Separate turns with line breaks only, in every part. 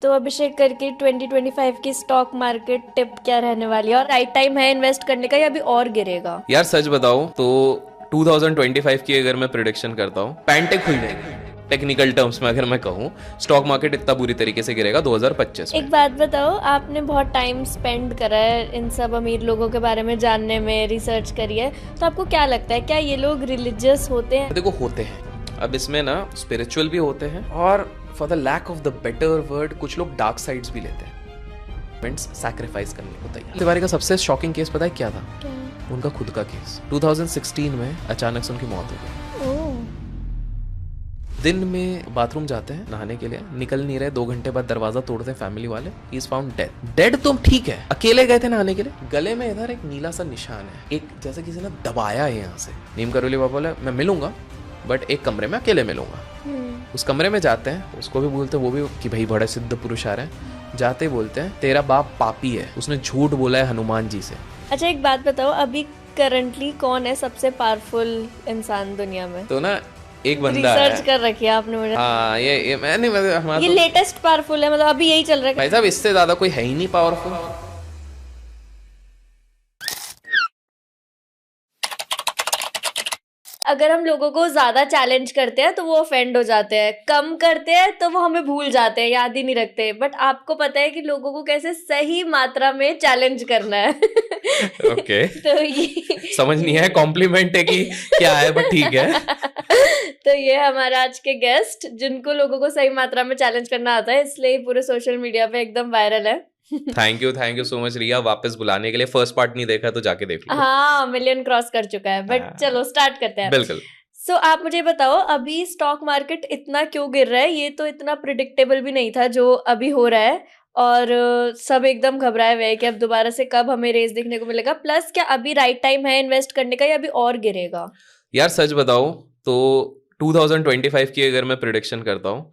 तो अभिषेक करके 2025 की स्टॉक मार्केट टिप क्या रहने वाली है, और राइट टाइम है इन्वेस्ट करने का या अभी और गिरेगा?
यार सच बताओ तो 2025 की अगर मैं प्रिडिक्शन करता हूँ, पैंटे खुल जाएंगे। टेक्निकल टर्म्स में अगर मैं कहूँ, स्टॉक मार्केट इतना बुरी तरीके से गिरेगा 2025 में।
एक बात बताओ, आपने बहुत टाइम स्पेंड करा है इन सब अमीर लोगों के बारे में जानने में, रिसर्च करी है, तो आपको क्या लगता है, क्या ये लोग रिलीजियस होते हैं?
देखो होते हैं, अब इसमें ना स्पिरिचुअल भी होते हैं और for the lack of the better word कुछ लोग डार्क साइड्स भी लेते हैं, सैक्रिफाइस करने को तैयार। तिवारी का सबसे शॉकिंग केस पता है क्या था? उनका खुद का केस 2016 में अचानक से उनकी मौत हो गई। दिन में बाथरूम जाते हैं नहाने के लिए, निकल नहीं रहे, 2 घंटे बाद दरवाजा तोड़ते हैं फैमिली वाले, he is found dead. Dead तो ठीक है, अकेले गए थे नहाने के लिए, गले में इधर एक नीला सा निशान है, एक जैसे किसी ने दबाया है यहाँ से। नीम करोली बाबा बोले मैं मिलूंगा बट एक कमरे में अकेले मिलूंगा। उस कमरे में जाते हैं, उसको भी बोलते हैं, वो भी कि भाई बड़े सिद्ध पुरुष आ रहे हैं। जाते बोलते हैं तेरा बाप पापी है, उसने झूठ बोला है हनुमान जी से।
अच्छा एक बात बताओ, अभी करंटली कौन है सबसे पावरफुल इंसान दुनिया में?
तो ना एक बंदा है,
रिसर्च कर रखी है आपने मुझे?
हाँ ये मैंने हमारा
ये लेटेस्ट पावरफुल है, मतलब अभी यही चल रहा है?
भाई साहब इससे ज्यादा कोई है ही नहीं पावरफुल।
अगर हम लोगों को ज्यादा चैलेंज करते हैं तो वो ऑफेंड हो जाते हैं, कम करते हैं तो वो हमें भूल जाते हैं, याद ही नहीं रखते। बट आपको पता है कि लोगों को कैसे सही मात्रा में चैलेंज करना है।
ओके
तो ये
समझ नहीं है कॉम्प्लीमेंट है कि क्या है, बट ठीक है।
तो ये हमारा आज के गेस्ट, जिनको लोगों को सही मात्रा में चैलेंज करना आता है, इसलिए पूरे सोशल मीडिया पे एकदम वायरल है।
थैंक यू सो मच रिया, वापस बुलाने के लिए। फर्स्ट पार्ट नहीं देखा तो जाके देख लो।
हाँ, मिलियन क्रॉस कर चुका है। बट चलो स्टार्ट करते हैं।
बिल्कुल।
सो आप मुझे बताओ, अभी स्टॉक मार्केट इतना क्यों गिर रहा है? ये तो इतना प्रिडिक्टेबल भी नहीं था जो अभी हो रहा है, और सब एकदम घबराए हुए हैं कि अब दोबारा से कब हमें रेस देखने को मिलेगा। प्लस क्या अभी राइट टाइम है इन्वेस्ट करने का या अभी और गिरेगा?
यार सच बताओ तो 2025 की अगर मैं प्रिडिक्शन करता हूँ,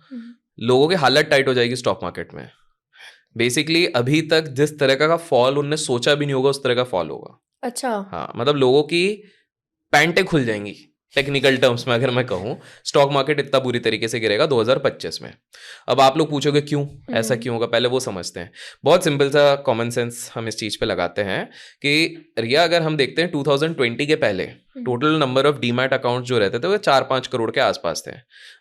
लोगों की हालत टाइट हो जाएगी स्टॉक मार्केट में। बेसिकली अभी तक जिस तरह का फॉल उनने सोचा भी नहीं होगा उस तरह का फॉल होगा।
अच्छा।
हाँ मतलब लोगों की पैंटें खुल जाएंगी। टेक्निकल टर्म्स में अगर मैं कहूँ, स्टॉक मार्केट इतना बुरी तरीके से गिरेगा 2025 में। अब आप लोग पूछोगे क्यों, ऐसा क्यों होगा, पहले वो समझते हैं। बहुत सिंपल सा कॉमन सेंस हम इस चीज पे लगाते हैं कि रिया, अगर हम देखते हैं 2020 के पहले total number of demat account जो रहते थे वो 4-5 करोड़ के आसपास थे।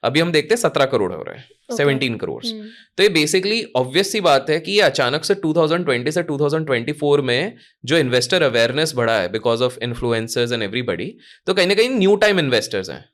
अभी हम देखते हैं 17 करोड़ हो रहे हैं, 17 करोड़। तो ये बेसिकली ऑब्वियस सी बात है कि ये अचानक से 2020 से 2024 में जो इन्वेस्टर अवेयरनेस बढ़ा है because of influencers and everybody, तो कहीं ना कहीं न्यू टाइम इन्वेस्टर्स हैं।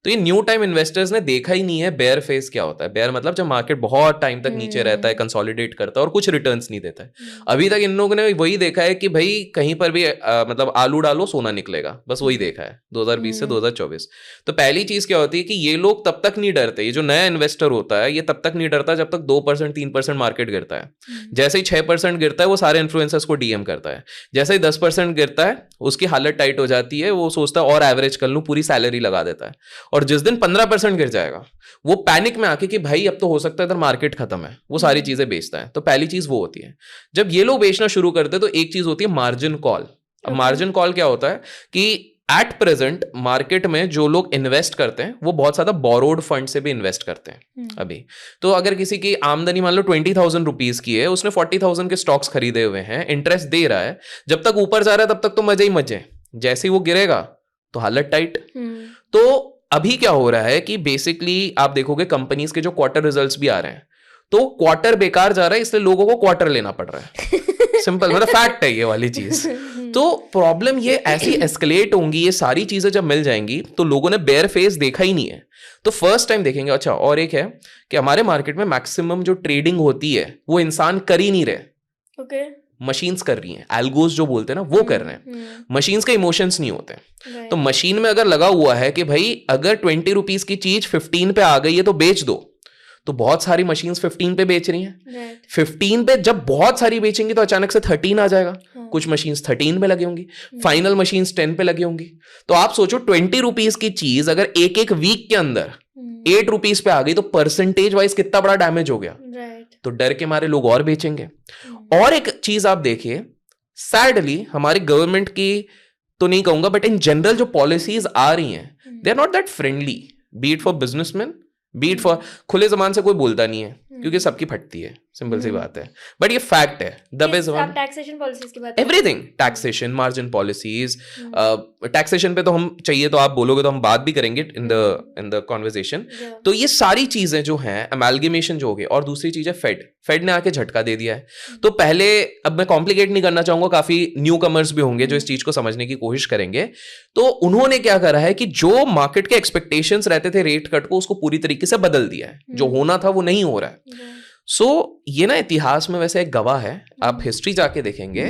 तो ये न्यू टाइम इन्वेस्टर्स ने देखा ही नहीं है बेयर फेज क्या होता है। बेयर मतलब जब मार्केट बहुत टाइम तक नीचे रहता है, कंसोलिडेट करता है और कुछ रिटर्न्स नहीं देता है। अभी तक इन लोगों ने वही देखा है कि भाई कहीं पर भी मतलब आलू डालो सोना निकलेगा, बस वही देखा है 2020 से 2024। तो पहली चीज क्या होती है कि ये लोग तब तक नहीं डरते, ये जो नया इन्वेस्टर होता है ये तब तक नहीं डरता जब तक 2% 3% मार्केट गिरता है। जैसे ही 6% गिरता है वो सारे इन्फ्लुएंसर्स को डीएम करता है। जैसे ही 10% गिरता है उसकी हालत टाइट हो जाती है, वो सोचता है और एवरेज कर लूं, पूरी सैलरी लगा देता है। और जिस दिन 15% गिर जाएगा वो पैनिक में आके कि भाई अब तो हो सकता है इधर मार्केट खत्म है, वो सारी चीजें बेचता है। तो पहली चीज वो होती है। जब ये लोग बेचना शुरू करते हैं तो एक चीज होती है मार्जिन कॉल। अब मार्जिन कॉल क्या होता है कि एट प्रेजेंट मार्केट में जो लोग इन्वेस्ट करते हैं वो बहुत ज्यादा बोरोड फंड से भी इन्वेस्ट करते हैं अभी। तो अगर किसी की आमदनी मान लो 20,000 रुपीज की है, उसने 40,000 के स्टॉक्स खरीदे हुए हैं, इंटरेस्ट दे रहा है, जब तक ऊपर जा रहा है तब तक तो मजे ही मजे, जैसे ही वो गिरेगा तो हालत टाइट। तो अभी क्या हो रहा है कि बेसिकली आप देखोगे कंपनीज के जो क्वार्टर रिजल्ट्स भी आ रहे हैं, तो क्वार्टर बेकार जा रहा है, इसलिए लोगों को क्वार्टर लेना पड़ रहा है। सिंपल मतलब फैक्ट है ये वाली चीज। तो प्रॉब्लम ये ऐसी एस्केलेट होंगी, ये सारी चीजें जब मिल जाएंगी तो लोगों ने बेयर फेस देखा ही नहीं है तो फर्स्ट टाइम देखेंगे। अच्छा और एक है कि हमारे मार्केट में मैक्सिमम जो ट्रेडिंग होती है वो इंसान कर ही नहीं रहे,
ओके,
मशीन्स कर रही हैं। एल्गोस जो बोलते हैं ना वो कर रहे हैं। मशीन्स के इमोशंस नहीं होते। तो मशीन में अगर लगा हुआ है कि भाई अगर 20 रुपीज की चीज 15 पे आ गई है तो बेच दो, तो बहुत सारी मशीन्स 15 पे बेच रही हैं। 15 पे जब बहुत सारी बेचेंगी तो अचानक से 13 आ जाएगा। कुछ मशीन्स 13 पे लगी होंगी, फाइनल मशीन्स 10 पे लगी होंगी। तो आप सोचो 20 रुपीज की चीज अगर एक एक वीक के अंदर 8 रुपीज पे आ गई तो परसेंटेज वाइज कितना बड़ा डैमेज हो गया। तो डर के मारे लोग और बेचेंगे। और एक चीज आप देखिए, सैडली हमारी गवर्नमेंट की तो नहीं कहूंगा बट इन जनरल जो पॉलिसीज आ रही हैं they are not that friendly, be it for businessman, be it for खुले जबान से कोई बोलता नहीं है क्योंकि सबकी फटती है, सिंपल सी बात है, बट ये फैक्ट है। The base one
taxation policies की बात,
everything, taxation, margin policies, taxation पे तो हम चाहिए तो आप बोलोगे तो हम बात भी करेंगे इन द कॉन्वर्सेशन। तो ये सारी चीजें जो हैं, अमेलगेमेशन जो हो गई, और दूसरी चीज है फेड ने आके झटका दे दिया है। तो पहले, अब मैं कॉम्प्लिकेट नहीं करना चाहूंगा, काफी न्यू कमर्स भी होंगे जो इस चीज को समझने की कोशिश करेंगे। तो उन्होंने क्या करा है कि जो मार्केट के एक्सपेक्टेशंस रहते थे रेट कट को, उसको पूरी तरीके से बदल दिया है। जो होना था वो नहीं हो रहा है। सो ये ना इतिहास में वैसे एक गवाह है, आप हिस्ट्री जाके देखेंगे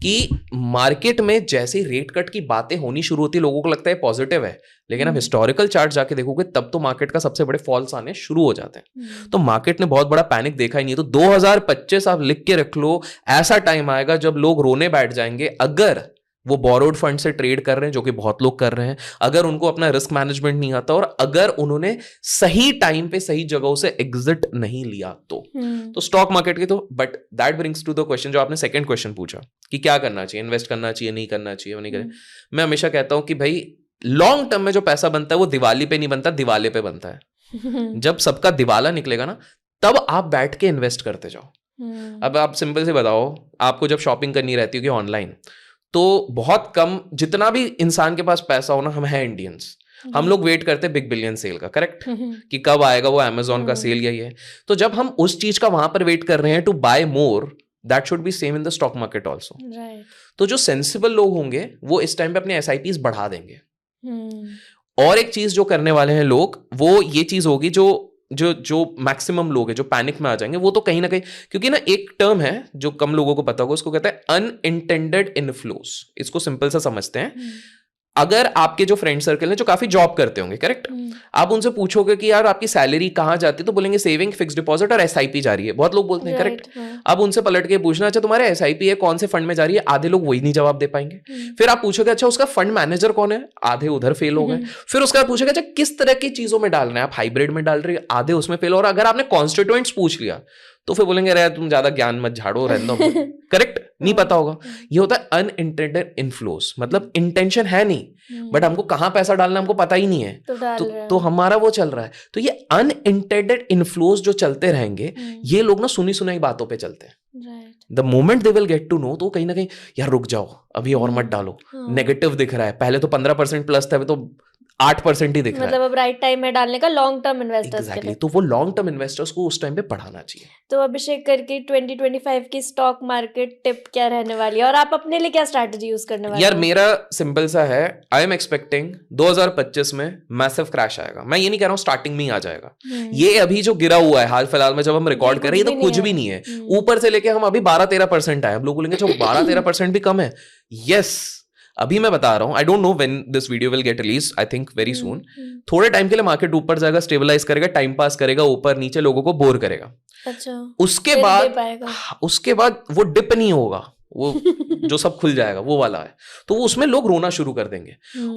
कि मार्केट में जैसे रेट कट की बातें होनी शुरू होती, लोगों को लगता है पॉजिटिव है, लेकिन आप हिस्टोरिकल चार्ट जाके देखोगे तब तो मार्केट का सबसे बड़े फॉल्स आने शुरू हो जाते हैं। तो मार्केट ने बहुत बड़ा पैनिक देखा ही नहीं। तो 2025 आप लिख के रख लो, ऐसा टाइम आएगा जब लोग रोने बैठ जाएंगे अगर वो बोरोड फंड से ट्रेड कर रहे हैं, जो कि बहुत लोग कर रहे हैं, अगर उनको अपना रिस्क मैनेजमेंट नहीं आता, और अगर उन्होंने सही टाइम पे सही जगहों से एग्जिट नहीं लिया तो स्टॉक मार्केट के तो, but that brings to the question जो आपने सेकंड क्वेश्चन पूछा कि क्या करना चाहिए, इन्वेस्ट करना चाहिए, नहीं करना चाहिए, नहीं करें। मैं हमेशा कहता हूं कि भाई लॉन्ग टर्म में जो पैसा बनता है वो दिवाली पे नहीं बनता, दिवाले पे बनता है। जब सबका दिवाला निकलेगा ना, तब आप बैठ के इन्वेस्ट करते जाओ। अब आप सिंपल से बताओ, आपको जब शॉपिंग करनी रहती होगी ऑनलाइन, तो बहुत कम, जितना भी इंसान के पास पैसा हो ना, हम हैं इंडियंस, हम लोग वेट करते हैं बिग बिलियन सेल का, करेक्ट, कि कब आएगा वो अमेजोन का सेल या ये। तो जब हम उस चीज का वहां पर वेट कर रहे हैं to buy more, that should be same in the stock market also. तो जो सेंसिबल लोग होंगे वो इस टाइम पे अपने SIPs बढ़ा देंगे। और एक चीज जो करने वाले हैं लोग, वो ये चीज होगी, जो मैक्सिमम लोग हैं जो पैनिक में आ जाएंगे, वो तो कहीं ना कहीं, क्योंकि ना एक टर्म है जो कम लोगों को पता होगा, उसको कहते हैं अनइंटेंडेड इनफ्लोस। इसको सिंपल सा समझते हैं। अगर आपके जो फ्रेंड सर्कल है जो काफी जॉब करते होंगे, करेक्ट, आप उनसे पूछोगे कि यार आपकी सैलरी कहाँ जाती है, तो बोलेंगे सेविंग, फिक्स डिपॉजिट और SIP जा रही है। बहुत लोग बोलते हैं, करेक्ट। अब उनसे पलट के पूछना, अच्छा तुम्हारे SIP है, कौन से फंड में जा रही है, आधे लोग वही नहीं जवाब दे पाएंगे। फिर आप पूछोगे अच्छा उसका फंड मैनेजर कौन है, आधे उधर फेल हो गए। फिर उसके बाद पूछोगे अच्छा किस तरह की चीजों में डालना है, आप हाइब्रिड में डाल रहे हैं, आधे उसमें फेल हो। और अगर आपने कॉन्स्टिट्यूएंट्स पूछ लिया तो फिर बोलेंगे अरे तुम ज्यादा ज्ञान मत झाड़ो, रहने दो, करेक्ट, नहीं पता होगा। ये होता है अनइंटेंडेड इनफ्लोस, मतलब इंटेंशन है नहीं, बट हमको कहां पैसा डालना हमको पता ही नहीं है, तो हमारा वो चल रहा है। तो ये अनइंटेंडेड इनफ्लोस जो चलते रहेंगे, ये लोग ना सुनी सुनाई बातों पे चलते हैं। The moment they will get to know, तो कहीं ना कहीं यार रुक जाओ, अभी और मत डालो, नेगेटिव दिख रहा है, पहले तो 15% प्लस था, अभी तो 8% ही दिख रहा है।
मतलब अब राइट टाइम में डालने का लॉन्ग टर्म इन्वेस्टर्स के लिए।
तो वो लॉन्ग टर्म इन्वेस्टर्स को उस टाइम पे पढ़ाना चाहिए।
तो अभिषेक करके 2025 की स्टॉक मार्केट टिप क्या रहने वाली है, और आप अपने लिए क्या स्ट्रैटेजी यूज करने वाले
यार हो? मेरा सिंपल सा है, आई एम एक्सपेक्टिंग 2025 में मैसिव क्रैश आएगा। मैं ये नहीं कह रहा हूँ स्टार्टिंग में ही आ जाएगा, ये अभी जो गिरा हुआ है हाल फिलहाल में जब हम रिकॉर्ड कर रहे हैं, ये तो कुछ भी नहीं है। ऊपर से लेके हम अभी 12-13% आए। हम लोग बोलेंगे 12-13% भी कम है। यस, अभी मैं बता रहा हूं, I don't know when this video will get release, I think very soon. थोड़े टाइम के लिए मार्केट ऊपर जाएगा, स्टेबलाइज करेगा, टाइम पास करेगा, ऊपर नीचे लोगों को बोर करेगा। अच्छा, उसके बाद वो डिप नहीं होगा, वो जो सब खुल जाएगा वो वाला है। तो उसमें लोग रोना शुरू कर देंगे।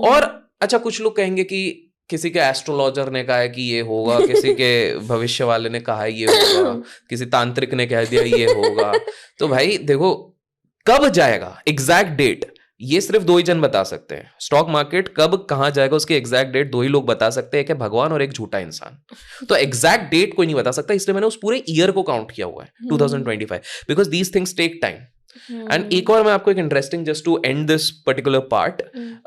और अच्छा, कुछ लोग कहेंगे कि किसी के एस्ट्रोलॉजर ने कहा है कि ये होगा, किसी के भविष्य वाले ने कहा है ये होगा, किसी तांत्रिक ने कह दिया ये होगा। तो भाई देखो, कब जाएगा एग्जैक्ट डेट ये सिर्फ 2 ही जन बता सकते हैं। स्टॉक मार्केट कब कहां जाएगा उसकी एग्जैक्ट डेट 2 ही लोग बता सकते हैं, एक है भगवान और एक झूठा इंसान। तो एग्जैक्ट डेट कोई नहीं बता सकता, इसलिए मैंने उस पूरे ईयर को काउंट किया हुआ है 2025, because these things take time. And एक और मैं आपको एक interesting, just to and this particular part,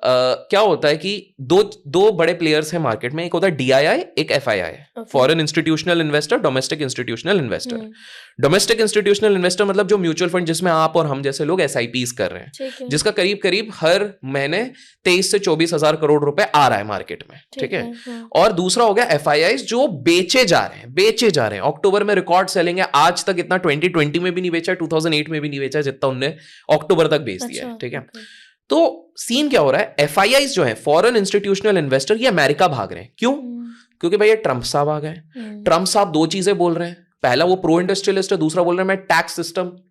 क्या होता है कि दो बड़े प्लेयर्स हैं मार्केट में, एक होता है DII, एक FII, foreign institutional investor, domestic institutional investor. Domestic institutional investor मतलब जो म्यूचुअल फंड जिसमें आप और हम जैसे लोग SIPs कर रहे हैं, जिसका करीब करीब हर महीने 23 से 24 हजार करोड़ रुपए आ रहा है मार्केट में, ठीक है। और दूसरा हो गया FIIs जो बेचे जा रहे हैं। अक्टूबर में रिकॉर्ड सेलिंग है, आज तक इतना 2020 में भी नहीं बेचा, 2008 में भी नहीं बेचा जितना उनने अक्टूबर तक बेच दिया है, ठीक है। तो सीन क्या हो रहा है, FIIs जो है फॉरेन इंस्टीट्यूशनल इन्वेस्टर, ये अमेरिका भाग रहे हैं। क्यों? क्योंकि भाई ये ट्रंप साहब आ गए। ट्रंप साहब 2 चीजें बोल रहे हैं, पहला वो प्रो इंडस्ट्रियलिस्ट है, दूसरा बोल रहे हैं मैं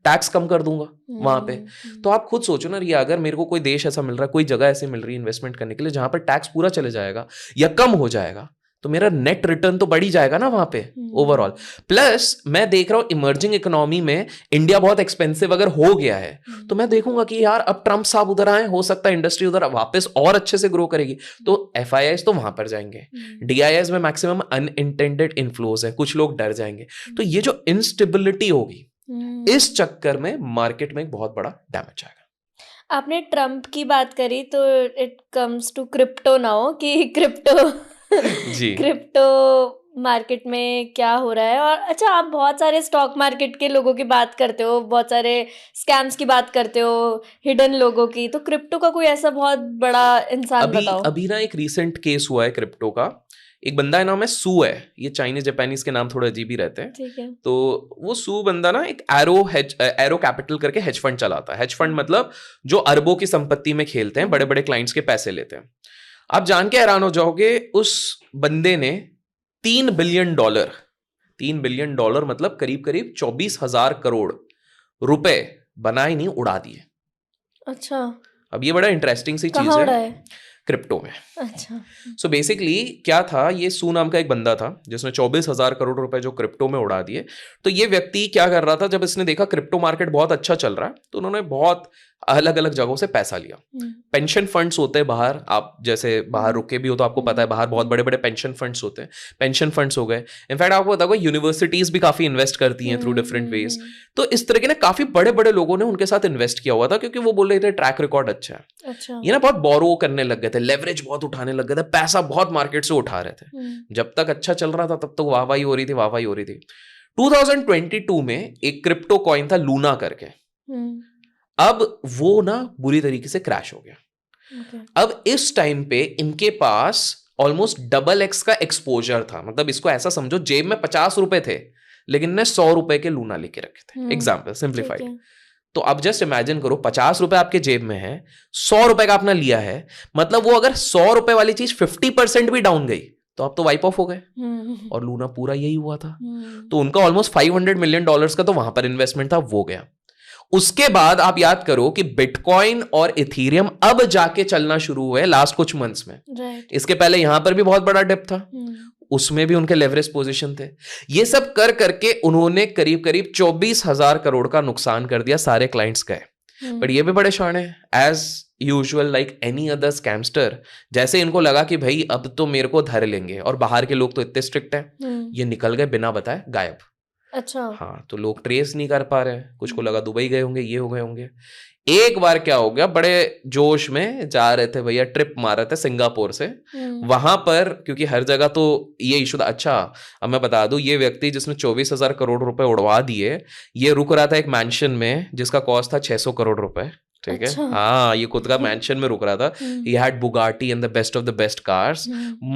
टैक्स कम कर दूंगा वहां पे। तो आप खुद सोचो ना, ये अगर मेरे को कोई देश ऐसा मिल रहा है, कोई जगह ऐसी मिल रही है इन्वेस्टमेंट करने के लिए जहां पर टैक्स पूरा चले जाएगा या कम हो जाएगा, तो मेरा नेट रिटर्न तो बढ़ ही जाएगा ना वहां पे ओवरऑल। प्लस मैं देख रहा हूं इमर्जिंग इकोनॉमी में इंडिया बहुत एक्सपेंसिव अगर हो गया है तो मैं देखूंगा कि यार अब ट्रम्प साहब उधर आए, हो सकता है इंडस्ट्री उधर वापस और अच्छे से ग्रो करेगी, तो FIIs तो वहां पर जाएंगे, DIIs में मैक्सिमम अनइंटेंडेड इन्फ्लोज है, कुछ लोग डर जाएंगे। तो ये जो इंस्टेबिलिटी होगी इस चक्कर में मार्केट में एक बहुत बड़ा डैमेज आएगा।
आपने ट्रम्प की बात करी तो it comes to crypto now कि क्रिप्टो
जी
क्रिप्टो मार्केट में क्या हो रहा है। और अच्छा, आप बहुत सारे स्टॉक मार्केट के लोगों की बात करते हो, बहुत सारे स्कैम्स की बात करते हो, हिडन लोगों की, तो क्रिप्टो का कोई ऐसा बहुत बड़ा इंसान बताओ।
अभी ना एक रीसेंट केस हुआ है क्रिप्टो का। एक बंदा है, नाम है सू है, ये चाइनीज जापानीज के नाम थोड़े अजीब ही रहते हैं।
ठीक है।
तो वो सू बंदा ना एक एरो कैपिटल करके हेज फंड चलाता है। हेज फंड मतलब जो अरबों की संपत्ति में खेलते हैं, बड़े बड़े क्लाइंट्स के पैसे लेते हैं। आप जान के हैरान हो जाओगे, उस बंदे ने $3 बिलियन मतलब करीब करीब 24,000 करोड़ रुपए बनाए नहीं, उड़ा दिए।
अच्छा,
अब ये बड़ा इंटरेस्टिंग सी चीज है क्रिप्टो में।
अच्छा।
सो बेसिकली क्या था, ये सू नाम का एक बंदा था जिसने 24,000 करोड़ रुपए जो क्रिप्टो में उड़ा दिए। तो ये व्यक्ति क्या कर रहा था, जब इसने देखा क्रिप्टो मार्केट बहुत अच्छा चल रहा है तो उन्होंने बहुत अलग अलग जगहों से पैसा लिया। पेंशन फंड्स होते हैं बाहर, आप जैसे बाहर रुके भी हो तो आपको पता है बाहर बहुत बड़े बड़े पेंशन फंड्स होते हैं। पेंशन फंड्स हो गए, इनफैक्ट आपको पता होगा यूनिवर्सिटीज भी काफी इन्वेस्ट करती हैं थ्रू डिफरेंट वेज। तो इस तरह के ना काफी बड़े बड़े लोगों ने उनके साथ इन्वेस्ट किया हुआ था, क्योंकि वो बोल रहे थे ट्रैक रिकॉर्ड अच्छा है।
अच्छा।
ये ना बहुत बोरो करने लग गए थे, लेवरेज बहुत उठाने लग गए थे, पैसा बहुत मार्केट से उठा रहे थे। जब तक अच्छा चल रहा था तब तक वाहवाही हो रही थी, वाहवाही हो रही थी। 2022 में एक क्रिप्टो कॉइन था लूना करके, अब वो ना बुरी तरीके से क्रैश हो गया। अब इस टाइम पे इनके पास ऑलमोस्ट XX का एक्सपोजर था। मतलब इसको ऐसा समझो, जेब में 50 रुपए थे लेकिन ने 100 रुपए के लूना लेके रखे थे। Example simplified. तो अब जस्ट इमेजिन करो, 50 रुपए आपके जेब में है, 100 रुपए का आपने लिया है, मतलब वो अगर 100 रुपए वाली चीज 50% भी डाउन गई तो आप तो वाइप ऑफ हो गए। और लूना पूरा यही हुआ था। तो उनका ऑलमोस्ट $500 मिलियन का तो वहां पर इन्वेस्टमेंट था, वो गया। उसके बाद आप याद करो कि बिटकॉइन और इथेरियम अब जाके चलना शुरू हुए लास्ट कुछ मंथ्स में। इसके पहले यहां पर भी बहुत बड़ा डिप था, उसमें भी उनके लेवरेज पोजीशन थे। ये सब कर करके उन्होंने करीब करीब 24,000 करोड़ का नुकसान कर दिया, सारे क्लाइंट्स गए। बट ये भी बड़े शाणे, as usual like any other scamster, जैसे इनको लगा कि भाई अब तो मेरे को धर लेंगे, और बाहर के लोग तो इतने स्ट्रिक्ट हैं, ये निकल गए बिना बताए, गायब।
अच्छा।
हाँ, तो लोग ट्रेस नहीं कर पा रहे, कुछ को लगा दुबई गए होंगे, ये हो गए होंगे। एक बार क्या हो गया, बड़े जोश में जा रहे थे भैया, ट्रिप मार रहे थे सिंगापुर से, वहां पर क्योंकि हर जगह तो ये इशू था। अच्छा, अब मैं बता दूं, ये व्यक्ति जिसने 24,000 करोड़ रुपए उड़वा दिए, ये रुक रहा था एक मैंशन में जिसका कॉस्ट था 600 करोड़ रुपए। ठीक है।
अच्छा।
हाँ, ये खुद का मैंशन में रुक रहा था। ये had Bugatti and the best of the best cars,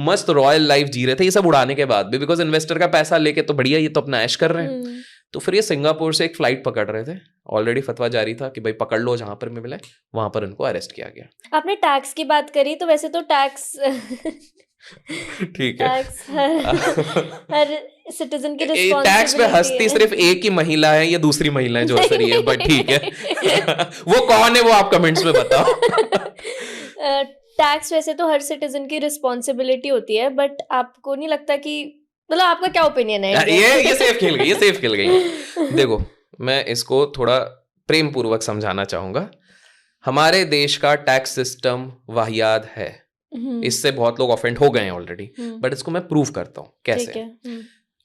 मस्त रॉयल लाइफ जी रहे थे, ये सब उड़ाने के बाद भी, बिकॉज इन्वेस्टर का पैसा लेके तो बढ़िया, ये तो अपना ऐश कर रहे हैं। तो फिर ये सिंगापुर से एक फ्लाइट पकड़ रहे थे, ऑलरेडी फतवा जारी था कि भाई पकड़ लो, जहां पर मिले वहां पर इनको अरेस्ट किया गया।
आपने टैक्स की बात करी, तो वैसे तो टैक्स
ठीक है,
टैक्स हर सिटीजन की रिस्पांसिबिलिटी।
टैक्स पे हंसती सिर्फ एक ही महिला है, ये दूसरी महिला है जो हंस रही है, बट ठीक है। वो कौन है वो आप कमेंट्स में बताओ।
टैक्स वैसे तो हर सिटीजन की रिस्पांसिबिलिटी होती है, बट आपको नहीं लगता कि, मतलब आपका क्या ओपिनियन है?
ये सेफ खेल गई, ये सेफ खेल गई। देखो, मैं इसको थोड़ा प्रेम पूर्वक समझाना चाहूंगा। हमारे देश का टैक्स सिस्टम वाहियात है, इससे बहुत लोग ऑफेंड हो गए हैं ऑलरेडी, बट इसको मैं प्रूव करता हूँ कैसे।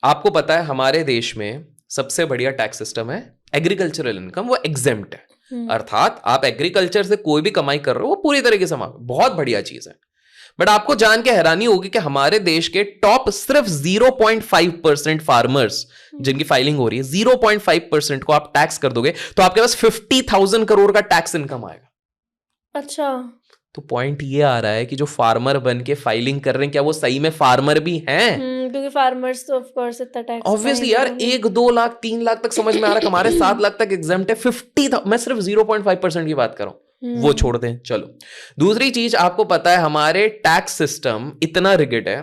आपको पता है हमारे देश में सबसे बढ़िया टैक्स सिस्टम है एग्रीकल्चरल इनकम, वो एग्जेम्प्ट है। अर्थात आप एग्रीकल्चर से कोई भी कमाई कर रहे हो वो पूरी तरीके से बहुत बढ़िया चीज है। बट आपको जान के हैरानी होगी कि हमारे देश के टॉप सिर्फ 0.5% फार्मर्स जिनकी फाइलिंग हो रही है, 0.5% को आप टैक्स कर दोगे तो आपके पास 50,000 करोड़ का टैक्स इनकम आएगा।
अच्छा,
तो पॉइंट ये आ रहा है कि जो फार्मर बन के फाइलिंग कर रहे हैं, क्या वो सही में फार्मर भी हैं?
क्योंकि फार्मर्स तो ऑफ कोर्स इतना टैक्स
ऑब्वियसली यार, 1, 2 लाख 3 लाख तक समझ में आ रहा है, हमारे 7 लाख तक एग्जाम्प्ट है। 50, मैं सिर्फ 0.5% की बात कर रहा हूं, वो छोड़ दें। चलो, दूसरी चीज आपको पता है हमारे टैक्स सिस्टम इतना रिगिड है।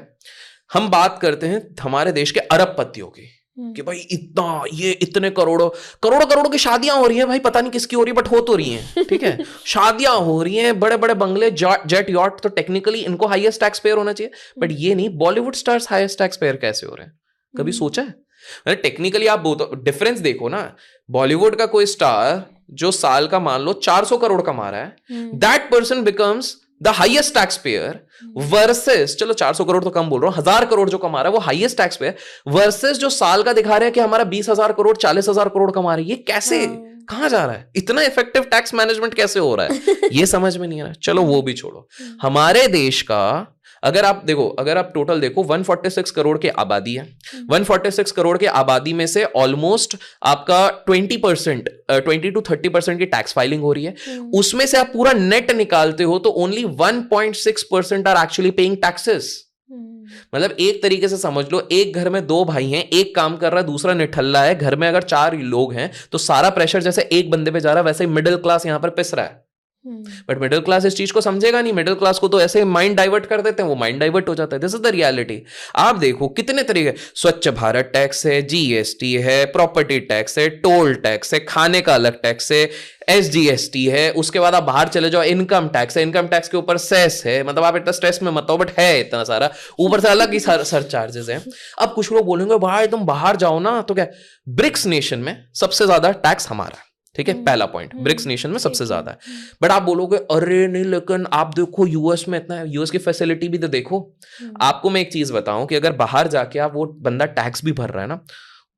हम बात करते हैं हमारे देश के अरबपतियों की, कि भाई इतना, ये इतने करोड़ों की शादियां हो रही हैं भाई, पता नहीं किसकी हो रही है बट हो तो रही हैं, ठीक है। शादियां हो रही हैं, बड़े बड़े बंगले, जेट यॉट, तो टेक्निकली इनको हाईएस्ट टैक्स पेयर होना चाहिए, बट ये नहीं। Bollywood stars highest tax payer कैसे हो रहे हैं, कभी सोचा है? टेक्निकली आप डिफरेंस देखो ना, बॉलीवुड का कोई स्टार जो साल का मान लो 400 करोड़ कमा रहा है, that person becomes the highest tax payer versus, चलो 400 करोड़ तो कम बोल रहा हूं, 1000 करोड़ जो कमा रहा है वो हाईएस्ट टैक्स पेयर, वर्सेस जो साल का दिखा रहे हैं कि हमारा 20,000 करोड़ 40,000 करोड़ कमा रहे हैं। ये कैसे, कहां जा रहा है? इतना इफेक्टिव टैक्स मैनेजमेंट कैसे हो रहा है? ये समझ में नहीं आ रहा। चलो वो भी छोड़ो, हमारे देश का अगर आप देखो, अगर आप टोटल देखो 146 करोड़ की आबादी है, 146 करोड़ की आबादी में से ऑलमोस्ट आपका 20% 20 to 30% की टैक्स फाइलिंग हो रही है। उसमें से आप पूरा नेट निकालते हो तो only 1.6% are actually paying taxes. मतलब एक तरीके से समझ लो, एक घर में 2 भाई हैं, एक काम कर रहा है, दूसरा निठल्ला है। घर में अगर 4 लोग हैं तो सारा प्रेशर जैसे एक बंदे पे जा रहा है, वैसे ही मिडिल क्लास यहां पर पिस रहा है। बट मिडिल क्लास इस चीज को समझेगा नहीं। मिडिल क्लास को तो ऐसे माइंड डाइवर्ट कर देते हैं, वो माइंड डाइवर्ट हो जाता है। This is the reality. आप देखो कितने तरीके, स्वच्छ भारत टैक्स है, जीएसटी है, प्रॉपर्टी टैक्स है, टोल टैक्स है, खाने का अलग टैक्स है, एसजीएसटी है, उसके बाद आप बाहर चले जाओ इनकम टैक्स है, इनकम टैक्स के ऊपर सेस है। मतलब आप इतना स्ट्रेस में मत हो, बट है इतना सारा, ऊपर से अलग ही सरचार्जेस हैं। अब कुछ लोग बोलेंगे भाई तुम बाहर जाओ ना, तो क्या, ब्रिक्स नेशन में सबसे ज्यादा टैक्स हमारा, ठीक है, पहला पॉइंट, ब्रिक्स नेशन में सबसे ज्यादा है। बट आप बोलोगे अरे नहीं, लेकिन आप देखो यूएस में इतना है, यूएस की फैसिलिटी भी तो देखो। आपको मैं एक चीज बताऊं कि अगर बाहर जाके आप, वो बंदा टैक्स भी भर रहा है ना,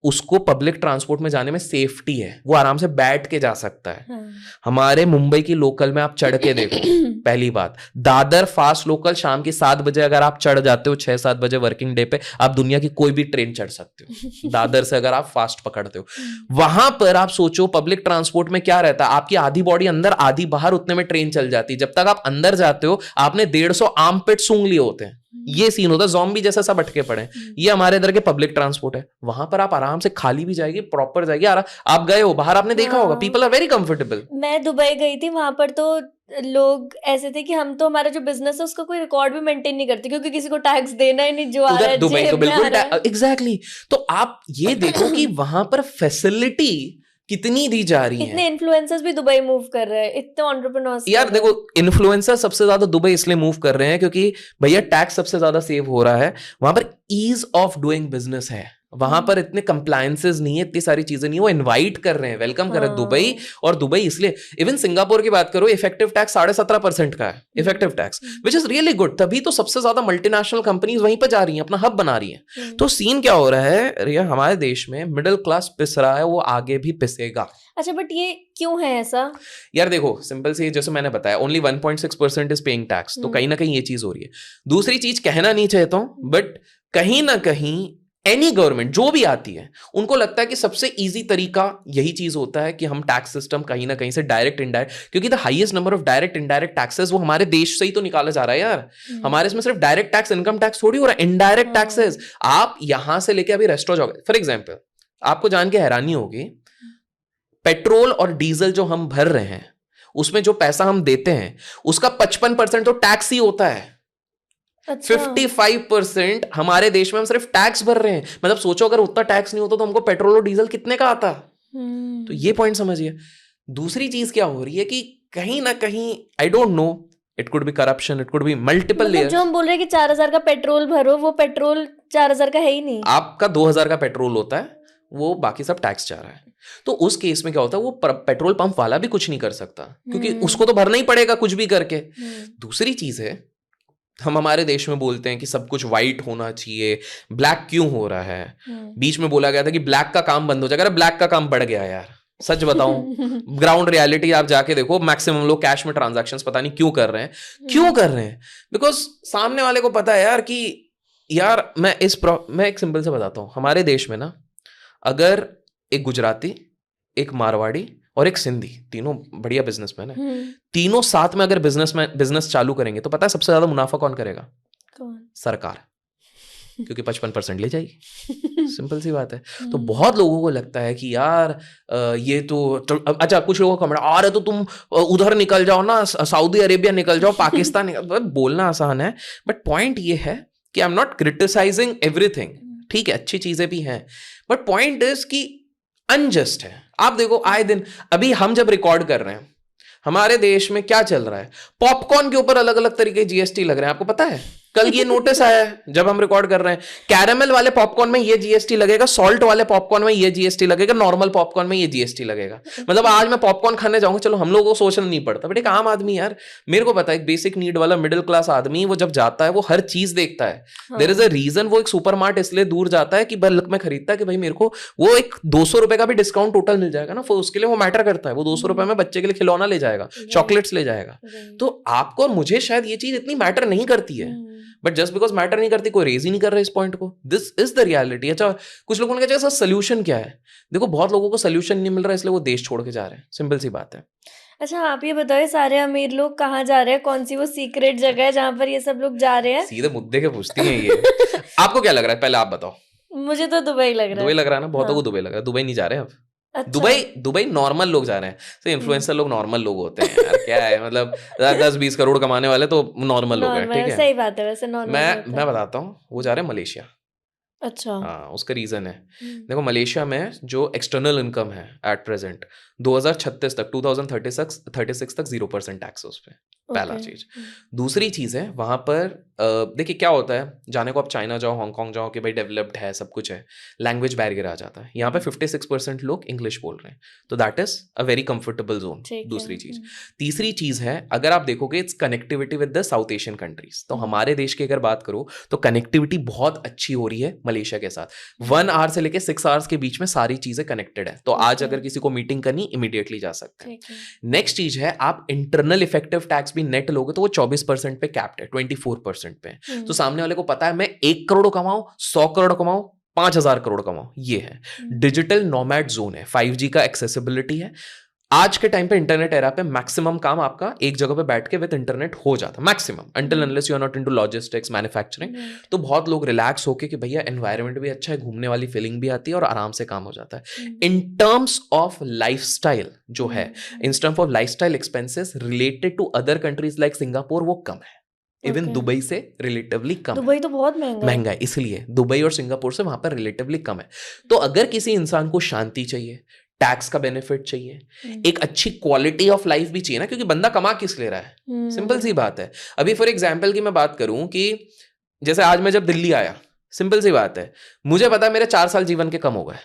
उसको पब्लिक ट्रांसपोर्ट में जाने में सेफ्टी है, वो आराम से बैठ के जा सकता है। हमारे मुंबई की लोकल में आप चढ़ के देखो, पहली बात, दादर फास्ट लोकल शाम के 7 बजे अगर आप चढ़ जाते हो, 6-7 बजे वर्किंग डे पे, आप दुनिया की कोई भी ट्रेन चढ़ सकते हो दादर से, अगर आप फास्ट पकड़ते हो। वहां पर आप सोचो पब्लिक ट्रांसपोर्ट में क्या रहता है, आपकी आधी बॉडी अंदर आधी बाहर, उतने में ट्रेन चल जाती है। जब तक आप अंदर जाते हो आपने 150 आर्म पिट सूंघ लिए होते हैं। ये सीन होता है, ज़ॉम्बी जैसा सब अटके पड़े। ये हमारे इधर के पब्लिक ट्रांसपोर्ट है। वहां पर आप आराम से खाली भी जाएगी, प्रॉपर जाएगी। आप गए हो बाहर, आपने देखा होगा, पीपल आर वेरी कंफर्टेबल।
मैं दुबई गई थी, वहां पर तो लोग ऐसे थे कि हम तो, हमारा जो बिजनेस है उसका कोई रिकॉर्ड भी मेंटेन नहीं करते, क्योंकि किसी को टैक्स देना ही नहीं, जो आ रहा है
दुबई तो बिल्कुल एग्जैक्टली। तो आप ये देखो कि वहां पर फैसिलिटी कितनी दी जा रही है।
इतने इन्फ्लुएंसर्स भी दुबई मूव कर रहे हैं, इतने एंटरप्रेन्योर्स।
यार देखो, इन्फ्लुएंसर सबसे ज्यादा दुबई इसलिए मूव कर रहे हैं क्योंकि भैया टैक्स सबसे ज्यादा सेव हो रहा है वहां पर, ईज ऑफ डूइंग बिजनेस है वहां पर, इतने कंप्लायंसेस नहीं है, इतनी सारी चीजें नहीं है। वो इनवाइट कर रहे हैं, वेलकम कर रहे हैं दुबई। और दुबई इसलिए, इवन सिंगापुर की बात करो, इफेक्टिव टैक्स 17.5% का है, effective tax, which is really good. तभी तो सबसे ज्यादा मल्टीनेशनल कंपनीज वहीं पर जा रही हैं, अपना हब बना रही हैं। तो सीन क्या हो रहा है रिया, हमारे देश में मिडिल क्लास पिस रहा है, वो आगे भी पिसेगा।
अच्छा, बट ये क्यों है ऐसा?
यार देखो, सिंपल सी, जैसे मैंने बताया, ओनली 1.6% इज पेइंग टैक्स, तो कहीं ना कहीं ये चीज हो रही है। दूसरी चीज कहना नहीं चाहता हूं, बट कहीं ना कहीं एनी गवर्नमेंट जो भी आती है, उनको लगता है कि सबसे इजी तरीका यही चीज होता है कि हम टैक्स सिस्टम कहीं ना कहीं से डायरेक्ट इनडायरेक्ट, क्योंकि the highest number of direct indirect taxes वो हमारे देश से ही तो निकाला जा रहा है यार। हमारे इसमें सिर्फ डायरेक्ट टैक्स, इनकम टैक्स थोड़ी हो रहा है, इनडायरेक्ट टैक्सेस। आप यहां से लेके अभी रेस्टोरेंट जाओगे, फॉर एग्जाम्पल, आपको जान के हैरानी होगी, पेट्रोल और डीजल जो हम भर रहे हैं, उसमें जो पैसा हम देते हैं, उसका 55% तो टैक्स ही होता है।
अच्छा।
55% हमारे देश में हम सिर्फ टैक्स भर रहे हैं। मतलब सोचो, अगर उतना टैक्स नहीं होता तो हमको पेट्रोल और डीजल कितने का आता। तो ये पॉइंट समझिए। दूसरी चीज क्या हो रही है कि कहीं ना कहीं, I don't know, it could be corruption, it could be multiple layers.
जो हम बोल रहे हैं कि 4,000 का पेट्रोल भरो, वो पेट्रोल 4,000 का है ही नहीं।
आपका 2,000 का पेट्रोल होता है, वो बाकी सब टैक्स जा रहा है। तो उस केस में क्या होता है, वो पेट्रोल पंप वाला भी कुछ नहीं कर सकता, क्योंकि उसको तो भरना ही पड़ेगा कुछ भी करके। दूसरी चीज है, हम हमारे देश में बोलते हैं कि सब कुछ व्हाइट होना चाहिए, ब्लैक क्यों हो रहा है? बीच में बोला गया था कि ब्लैक का काम बंद हो जाएगा। ब्लैक का काम बढ़ गया यार, सच बताऊं। ग्राउंड रियलिटी आप जाके देखो, मैक्सिमम लोग कैश में ट्रांजैक्शंस पता नहीं क्यों कर रहे हैं। क्यों कर रहे हैं? बिकॉज सामने वाले को पता है यार कि यार मैं एक सिंपल से बताता हूं, हमारे देश में ना, अगर एक गुजराती, एक मारवाड़ी और एक सिंधी, तीनों बढ़िया बिजनेसमैन है, तीनों साथ में अगर बिजनेस चालू करेंगे तो पता है सबसे ज्यादा मुनाफा कौन करेगा? कौन? सरकार, क्योंकि 55% ले जाएगी। सिंपल सी बात है। तो बहुत लोगों को लगता है कि यार ये तो अच्छा, कुछ लोगों को कमेंट आ रहे, तो तुम उधर निकल जाओ ना, सऊदी अरेबिया निकल जाओ, पाकिस्तान निकल। बोलना आसान है, बट पॉइंट ये है कि I am not criticising everything. ठीक है, अच्छी चीजें भी हैं, बट पॉइंट इज कि अनजस्ट है। आप देखो आए दिन, अभी हम जब रिकॉर्ड कर रहे हैं, हमारे देश में क्या चल रहा है, पॉपकॉर्न के ऊपर अलग अलग तरीके जीएसटी लग रहे हैं, आपको पता है? कल ये नोटिस आया है जब हम रिकॉर्ड कर रहे हैं, कैरामल वाले पॉपकॉर्न में ये जीएसटी लगेगा, सॉल्ट वाले पॉपकॉर्न में ये जीएसटी लगेगा, नॉर्मल पॉपकॉर्न में ये जीएसटी लगेगा। मतलब आज मैं पॉपकॉर्न खाने जाऊंगा, चलो हम लोगों को सोचना नहीं पड़ता, बट एक आम आदमी यार, मेरे को पता है, एक बेसिक नीड वाला मिडिल क्लास आदमी, वो जब जाता है वो हर चीज देखता है। देयर इज अ रीजन वो एक सुपरमार्ट इसलिए दूर जाता है कि बल्क में खरीदता है कि भाई मेरे को वो एक 200 रुपए का भी डिस्काउंट टोटल मिल जाएगा ना, उसके लिए वो मैटर करता है। वो 200 रुपए में बच्चे के लिए खिलौना ले जाएगा, चॉकलेट्स ले जाएगा। तो आपको और मुझे शायद ये चीज इतनी मैटर नहीं करती है, बट जस्ट बिकॉज मैटर नहीं करती, कोई रेज ही नहीं कर रहा इस पॉइंट को। This is the reality. अच्छा, कुछ लोगों ने कहा सर सोल्यूशन क्या है? देखो, बहुत लोगों को सोल्यूशन नहीं मिल रहा है, इसलिए वो देश छोड़ के जा रहे हैं, सिंपल सी बात है।
अच्छा, आप ये बताओ, सारे अमीर लोग कहाँ जा रहे हैं? कौन सी वो सीक्रेट जगह है जहाँ पर ये सब लोग जा रहे हैं?
सीधे मुद्दे के पूछती हैं ये। आपको क्या लग रहा है, पहले आप बताओ।
मुझे तो दुबई लग रहा है।
दुबई लग रहा है ना, बहुतों को
हाँ।
दुबई लग रहा है। दुबई नहीं जा रहे अब।
अच्छा।
दुबई नॉर्मल लोग जा रहे हैं। तो इन्फ्लुएंसर लोग नॉर्मल लोग होते हैं यार, क्या है मतलब 10-20 करोड़ कमाने वाले तो नॉर्मल लोग हैं,
नॉर्मल
ठीक है।
सही बात है, वैसे नॉर्मल
मैं बताता हूँ, वो जा रहे हैं मलेशिया।
अच्छा।
हाँ, उसका रीजन है, देखो मलेशिया में जो एक्सटर्नल इनकम है एट प्रेजेंट 2036 तक 2036 तक 0% टैक्स उस पे, पहला चीज। दूसरी चीज है वहां पर देखिए क्या होता है, जाने को आप चाइना जाओ, हांगकांग जाओ कि भाई डेवलप्ड है, सब कुछ है, लैंग्वेज बैरियर आ जाता है। यहाँ पे 56% लोग इंग्लिश बोल रहे हैं, तो that is a very comfortable zone. दूसरी चीज। तीसरी चीज है, अगर आप देखोगे it's connectivity with the south Asian countries. तो हमारे देश की अगर बात करो तो कनेक्टिविटी बहुत अच्छी हो रही है मलेशिया के साथ। 1 आवर से लेके 6 आवर्स के बीच में सारी चीजें कनेक्टेड है, तो आज अगर किसी को मीटिंग करनी, इमीडिएटली जा सकते हैं। नेक्स्ट चीज है, आप इंटरनल इफेक्टिव टैक्स भी नेट लोगे तो वो 24% पे कैप्ड है, 24% पे। तो सामने वाले को पता है मैं 1 करोड़ कमाऊं, 100 करोड़ कमाऊं, 5,000 करोड़ कमाऊं, ये है। डिजिटल नोमैड जोन है, 5G का एक्सेसिबिलिटी है। आज के टाइम पे इंटरनेट एरा पे मैक्सिमम काम आपका एक जगह पे बैठ के विद इंटरनेट हो जाता है, maximum, until unless you are not into logistics, manufacturing. तो बहुत लोग रिलैक्स होके कि भैया एनवायरनमेंट भी अच्छा है, घूमने वाली फीलिंग भी आती है और आराम से काम हो जाता है। इन टर्म्स ऑफ लाइफस्टाइल जो है, in terms of lifestyle expenses related to other countries like Singapore, वो कम है। इवन दुबई से रिलेटिवली कम है।
दुबई तो बहुत
महंगा है, इसलिए दुबई और सिंगापुर से वहां पर रिलेटिवली कम है। तो अगर किसी इंसान को शांति चाहिए, टैक्स का बेनिफिट चाहिए, एक अच्छी क्वालिटी ऑफ लाइफ भी चाहिए ना, क्योंकि बंदा कमा किस ले रहा है, सिंपल सी बात है। अभी फॉर एग्जांपल की मैं बात करूं कि जैसे आज मैं जब दिल्ली आया, सिंपल सी बात है, मुझे पता है मेरे 4 साल जीवन के कम हो गए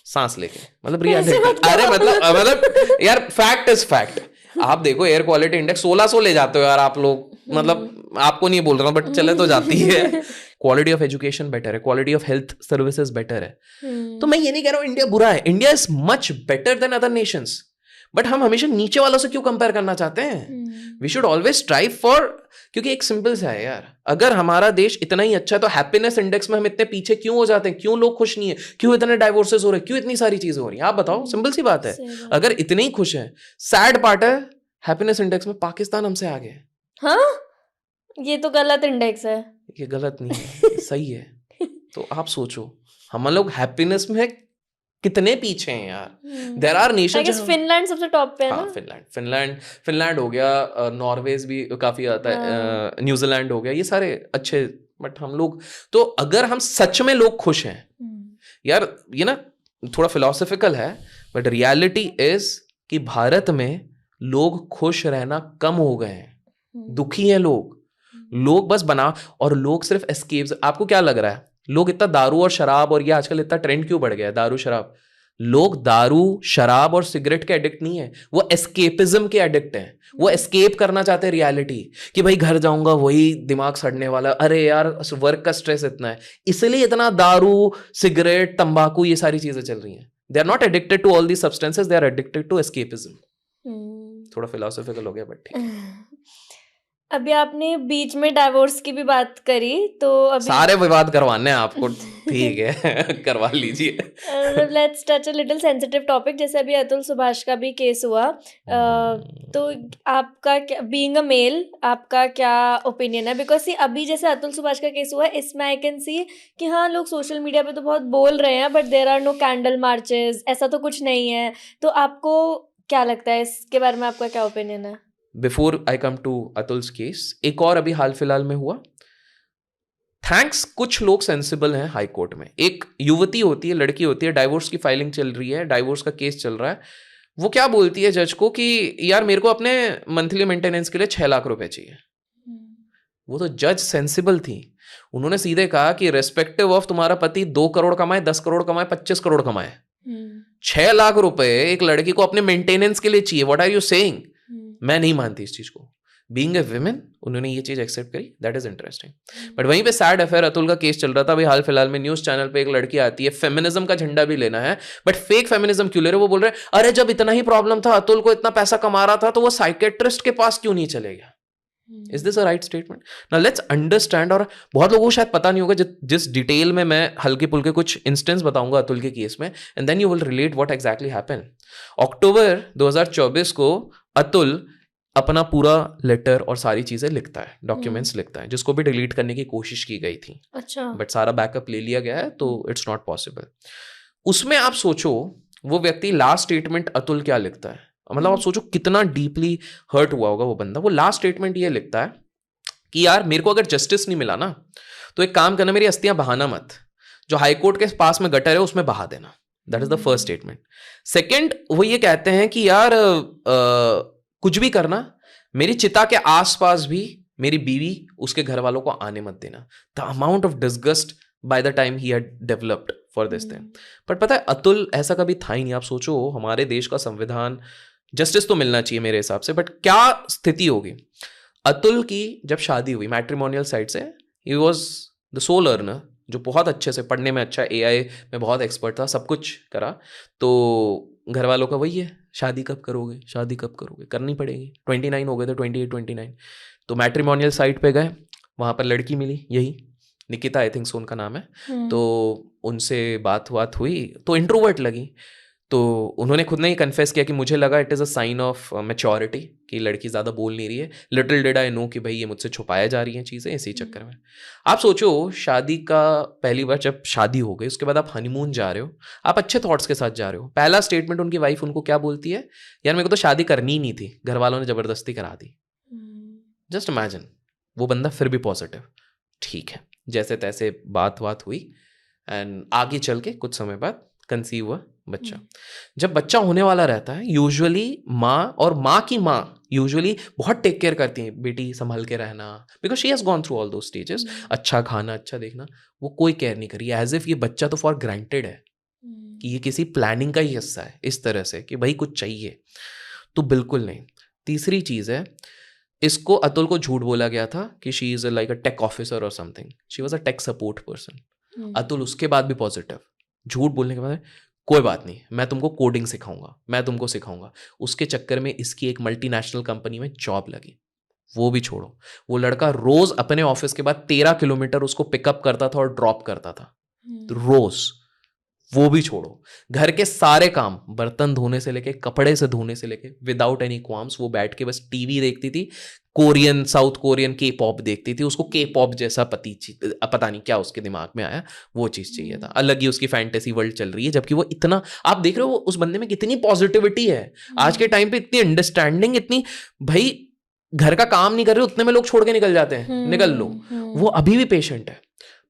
सांस लेके, मतलब रियलिटी। अरे मतलब यार फैक्ट इज फैक्ट। आप देखो एयर क्वालिटी इंडेक्स 1600 ले जाते हो यार आप लोग, मतलब आपको नहीं बोल रहा हूं बट चले तो जाती है। क्वालिटी ऑफ एजुकेशन बेटर है, quality of health services better है। तो मैं ये नहीं कह रहा हूं इंडिया बुरा है, India is much better than other Nations, but हम हमेशा नीचे वालों से क्यों कंपेयर करना चाहते हैं? We should always strive for, क्योंकि एक सिंपल सा है यार, अगर हमारा देश इतना ही अच्छा है तो हैप्पीनेस इंडेक्स में हम इतने पीछे क्यों हो जाते हैं? क्यों लोग खुश नहीं है? क्यों इतने डाइवोर्सेस हो रहे हैं? क्यों इतनी सारी चीजें हो रही हैं? आप बताओ, सिंपल सी बात है। अगर इतने ही खुश हैं, सैड पार्ट है हैप्पीनेस इंडेक्स में पाकिस्तान हमसे आगे है।
हाँ, ये तो गलत इंडेक्स है।
ये गलत नहीं है, सही है। तो आप सोचो हम लोग हैप्पीनेस में कितने पीछे हैं यार। देयर आर नेशंस,
फिनलैंड सबसे टॉप पे है ना।
फिनलैंड हो गया, नॉर्वेज भी काफी आता है, न्यूजीलैंड हो गया, ये सारे अच्छे। बट हम लोग, तो अगर हम सच में लोग खुश हैं यार, ये ना थोड़ा फिलोसफिकल है, बट रियलिटी इज कि भारत में लोग खुश रहना कम हो गए हैं, दुखी हैं लोग बस बना, और लोग सिर्फ एस्केप्स। आपको क्या लग रहा है लोग इतना दारू और शराब, और ये आजकल इतना ट्रेंड क्यों बढ़ गया है दारू शराब? लोग दारू शराब और सिगरेट के एडिक्ट नहीं है, वो एस्केपिज्म के एडिक्ट हैं। वो एस्केप करना चाहते हैं रियलिटी, कि भाई घर जाऊंगा वही दिमाग सड़ने वाला, अरे यार वर्क का स्ट्रेस इतना है, इसलिए इतना दारू सिगरेट तंबाकू ये सारी चीजें चल रही हैं। They are not addicted to all the substances, they are addicted to escapism. थोड़ा फिलोसॉफिकल हो गया बट ठीक।
अभी आपने बीच में डाइवोर्स की भी बात करी, तो अभी
सारे विवाद करवाने हैं आपको, ठीक है करवा लीजिए।
Let's touch a little sensitive topic, जैसे अभी अतुल सुभाष का भी केस हुआ, तो आपका क्या, बीइंग अ मेल, आपका क्या ओपिनियन है? बिकॉज सी अभी जैसे अतुल सुभाष का केस हुआ, इसमें आई कैन सी कि हाँ लोग सोशल मीडिया पे तो बहुत बोल रहे हैं, but there are no candle marches, ऐसा तो कुछ नहीं है। तो आपको क्या लगता है इसके बारे में, आपका क्या ओपिनियन है?
Before I come to Atul's case, एक और अभी हाल फिलहाल में हुआ, थैंक्स कुछ लोग सेंसिबल हैं हाई कोर्ट में। एक युवती होती है, लड़की होती है, डाइवोर्स की फाइलिंग चल रही है, डाइवोर्स का केस चल रहा है, वो क्या बोलती है जज को कि यार मेरे को अपने मंथली मेंटेनेंस के लिए 6 लाख रुपए चाहिए। वो तो जज सेंसिबल थी, उन्होंने सीधे कहा कि रेस्पेक्टिव ऑफ तुम्हारा पति 2 करोड़ कमाए, 10 करोड़ कमाए, 25 करोड़ कमाए, 6 लाख रुपए एक लड़की को अपने मेंटेनेंस के लिए चाहिए, व्हाट आर यू सेइंग? मैं नहीं मानती इस चीज को। बीइंग ए विमेन उन्होंने ये चीज एक्सेप्ट करी, दैट इज इंटरेस्टिंग। बट वहीं पे सैड अफेयर अतुल का केस चल रहा था अभी हाल फिलहाल में, न्यूज चैनल पे एक लड़की आती है, फेमिनिज्म का झंडा भी लेना है, बट फेक फेमिनिज्म क्यों ले रहे? वो बोल रहे अरे जब इतना ही प्रॉब्लम था, अतुल को इतना पैसा कमा रहा था, तो वो साइकेट्रिस्ट के पास क्यों नहीं चले गया? Is this a right statement? Now let's understand. और बहुत लोगों को शायद पता नहीं होगा जिस डिटेल में मैं हल्के पुल्के कुछ इंस्टेंस बताऊंगा अतुल के केस में, and then you will relate what exactly happened. अक्टूबर 2024 को अतुल अपना पूरा लेटर और सारी चीजें लिखता है, डॉक्यूमेंट्स लिखता है, जिसको भी डिलीट करने की कोशिश की गई थी।
अच्छा। बट
सारा बैकअप ले लिया गया है, तो इट्स नॉट पॉसिबल। उसमें आप सोचो वो व्यक्ति लास्ट स्टेटमेंट अतुल क्या लिखता है, मतलब आप सोचो कितना डीपली हर्ट हुआ होगा वो बंदा। वो लास्ट स्टेटमेंट ये लिखता है कि यार मेरे को अगर जस्टिस नहीं मिला ना, तो एक काम करना, मेरी अस्थियां बहाना मत, जो हाईकोर्ट के पास में गटर है उसमें बहा देना। That is the first statement. Second, वो ये कहते हैं कि यार कुछ भी करना, मेरी चिता के आसपास भी मेरी बीवी उसके घर वालों को आने मत देना। The amount of disgust by the time he had developed for this thing. But पता है अतुल ऐसा कभी था ही नहीं। आप सोचो हमारे देश का संविधान, जस्टिस तो मिलना चाहिए मेरे हिसाब से, बट क्या स्थिति होगी। अतुल की जब शादी हुई मैट्रिमोनियल साइड से, he was the soul earner, जो बहुत अच्छे से पढ़ने में अच्छा, AI में बहुत एक्सपर्ट था, सब कुछ करा। तो घर वालों का वही है, शादी कब करोगे, शादी कब करोगे, करनी पड़ेगी। 29 हो गए थे, 28 29। तो मैट्रिमोनियल साइट पे गए, वहाँ पर लड़की मिली, यही निकिता आई थिंक सो उनका नाम है। तो उनसे बात हुई, तो इंट्रोवर्ट लगी। तो उन्होंने खुद ने ही कन्फेस किया कि मुझे लगा it is a sign of maturity कि लड़की ज़्यादा बोल नहीं रही है। लिटिल डिड आई नो कि भाई ये मुझसे छुपाया जा रही हैं चीज़ें, इसी चक्कर में। आप सोचो शादी का पहली बार जब शादी हो गई, उसके बाद आप हनीमून जा रहे हो, आप अच्छे थॉट्स के साथ जा रहे हो। पहला स्टेटमेंट उनकी वाइफ उनको क्या बोलती है, यार मेरे को तो शादी करनी ही नहीं थी, घर वालों ने ज़बरदस्ती करा दी। जस्ट इमेजिन, वो बंदा फिर भी पॉजिटिव, ठीक है, जैसे तैसे बात हुई, एंड आगे चल के कुछ समय बाद कंसीव हुआ बच्चा। जब बच्चा होने वाला रहता है, यूजुअली माँ और माँ की माँ यूजुअली बहुत टेक केयर करती हैं, बेटी संभल के रहना, because she has gone through all दो स्टेजेस। अच्छा खाना, अच्छा देखना, वो कोई केयर नहीं करी, एज इफ ये बच्चा तो फॉर ग्रांटेड है कि ये किसी प्लानिंग का ही हिस्सा है, इस तरह से कि भाई कुछ चाहिए। तो बिल्कुल नहीं। तीसरी चीज है, इसको अतुल को झूठ बोला गया था कि she is like a tech officer और something, she was a tech support person. Atul उसके बाद भी पॉजिटिव, झूठ बोलने के बाद कोई बात नहीं, मैं तुमको कोडिंग सिखाऊंगा, मैं तुमको सिखाऊंगा। उसके चक्कर में इसकी एक मल्टीनेशनल कंपनी में जॉब लगी। वो भी छोड़ो, वो लड़का रोज अपने ऑफिस के बाद 13 किलोमीटर उसको पिकअप करता था और ड्रॉप करता था रोज। वो भी छोड़ो, घर के सारे काम, बर्तन धोने से लेके, कपड़े से धोने से लेके, विदाउट एनी क्वाम्स वो बैठ के बस टीवी देखती थी, कोरियन, साउथ कोरियन के पॉप देखती थी। उसको के पॉप जैसा पता नहीं क्या उसके दिमाग में आया, वो चीज चाहिए था। अलग ही उसकी फैंटेसी वर्ल्ड चल रही है, जबकि वो इतना, आप देख रहे हो उस बंदे में कितनी पॉजिटिविटी है आज के टाइम पे, इतनी अंडरस्टैंडिंग, इतनी, भाई घर का काम नहीं कर रहे उतने में लोग छोड़ के निकल जाते हैं, निकल लो। वो अभी भी पेशेंट है।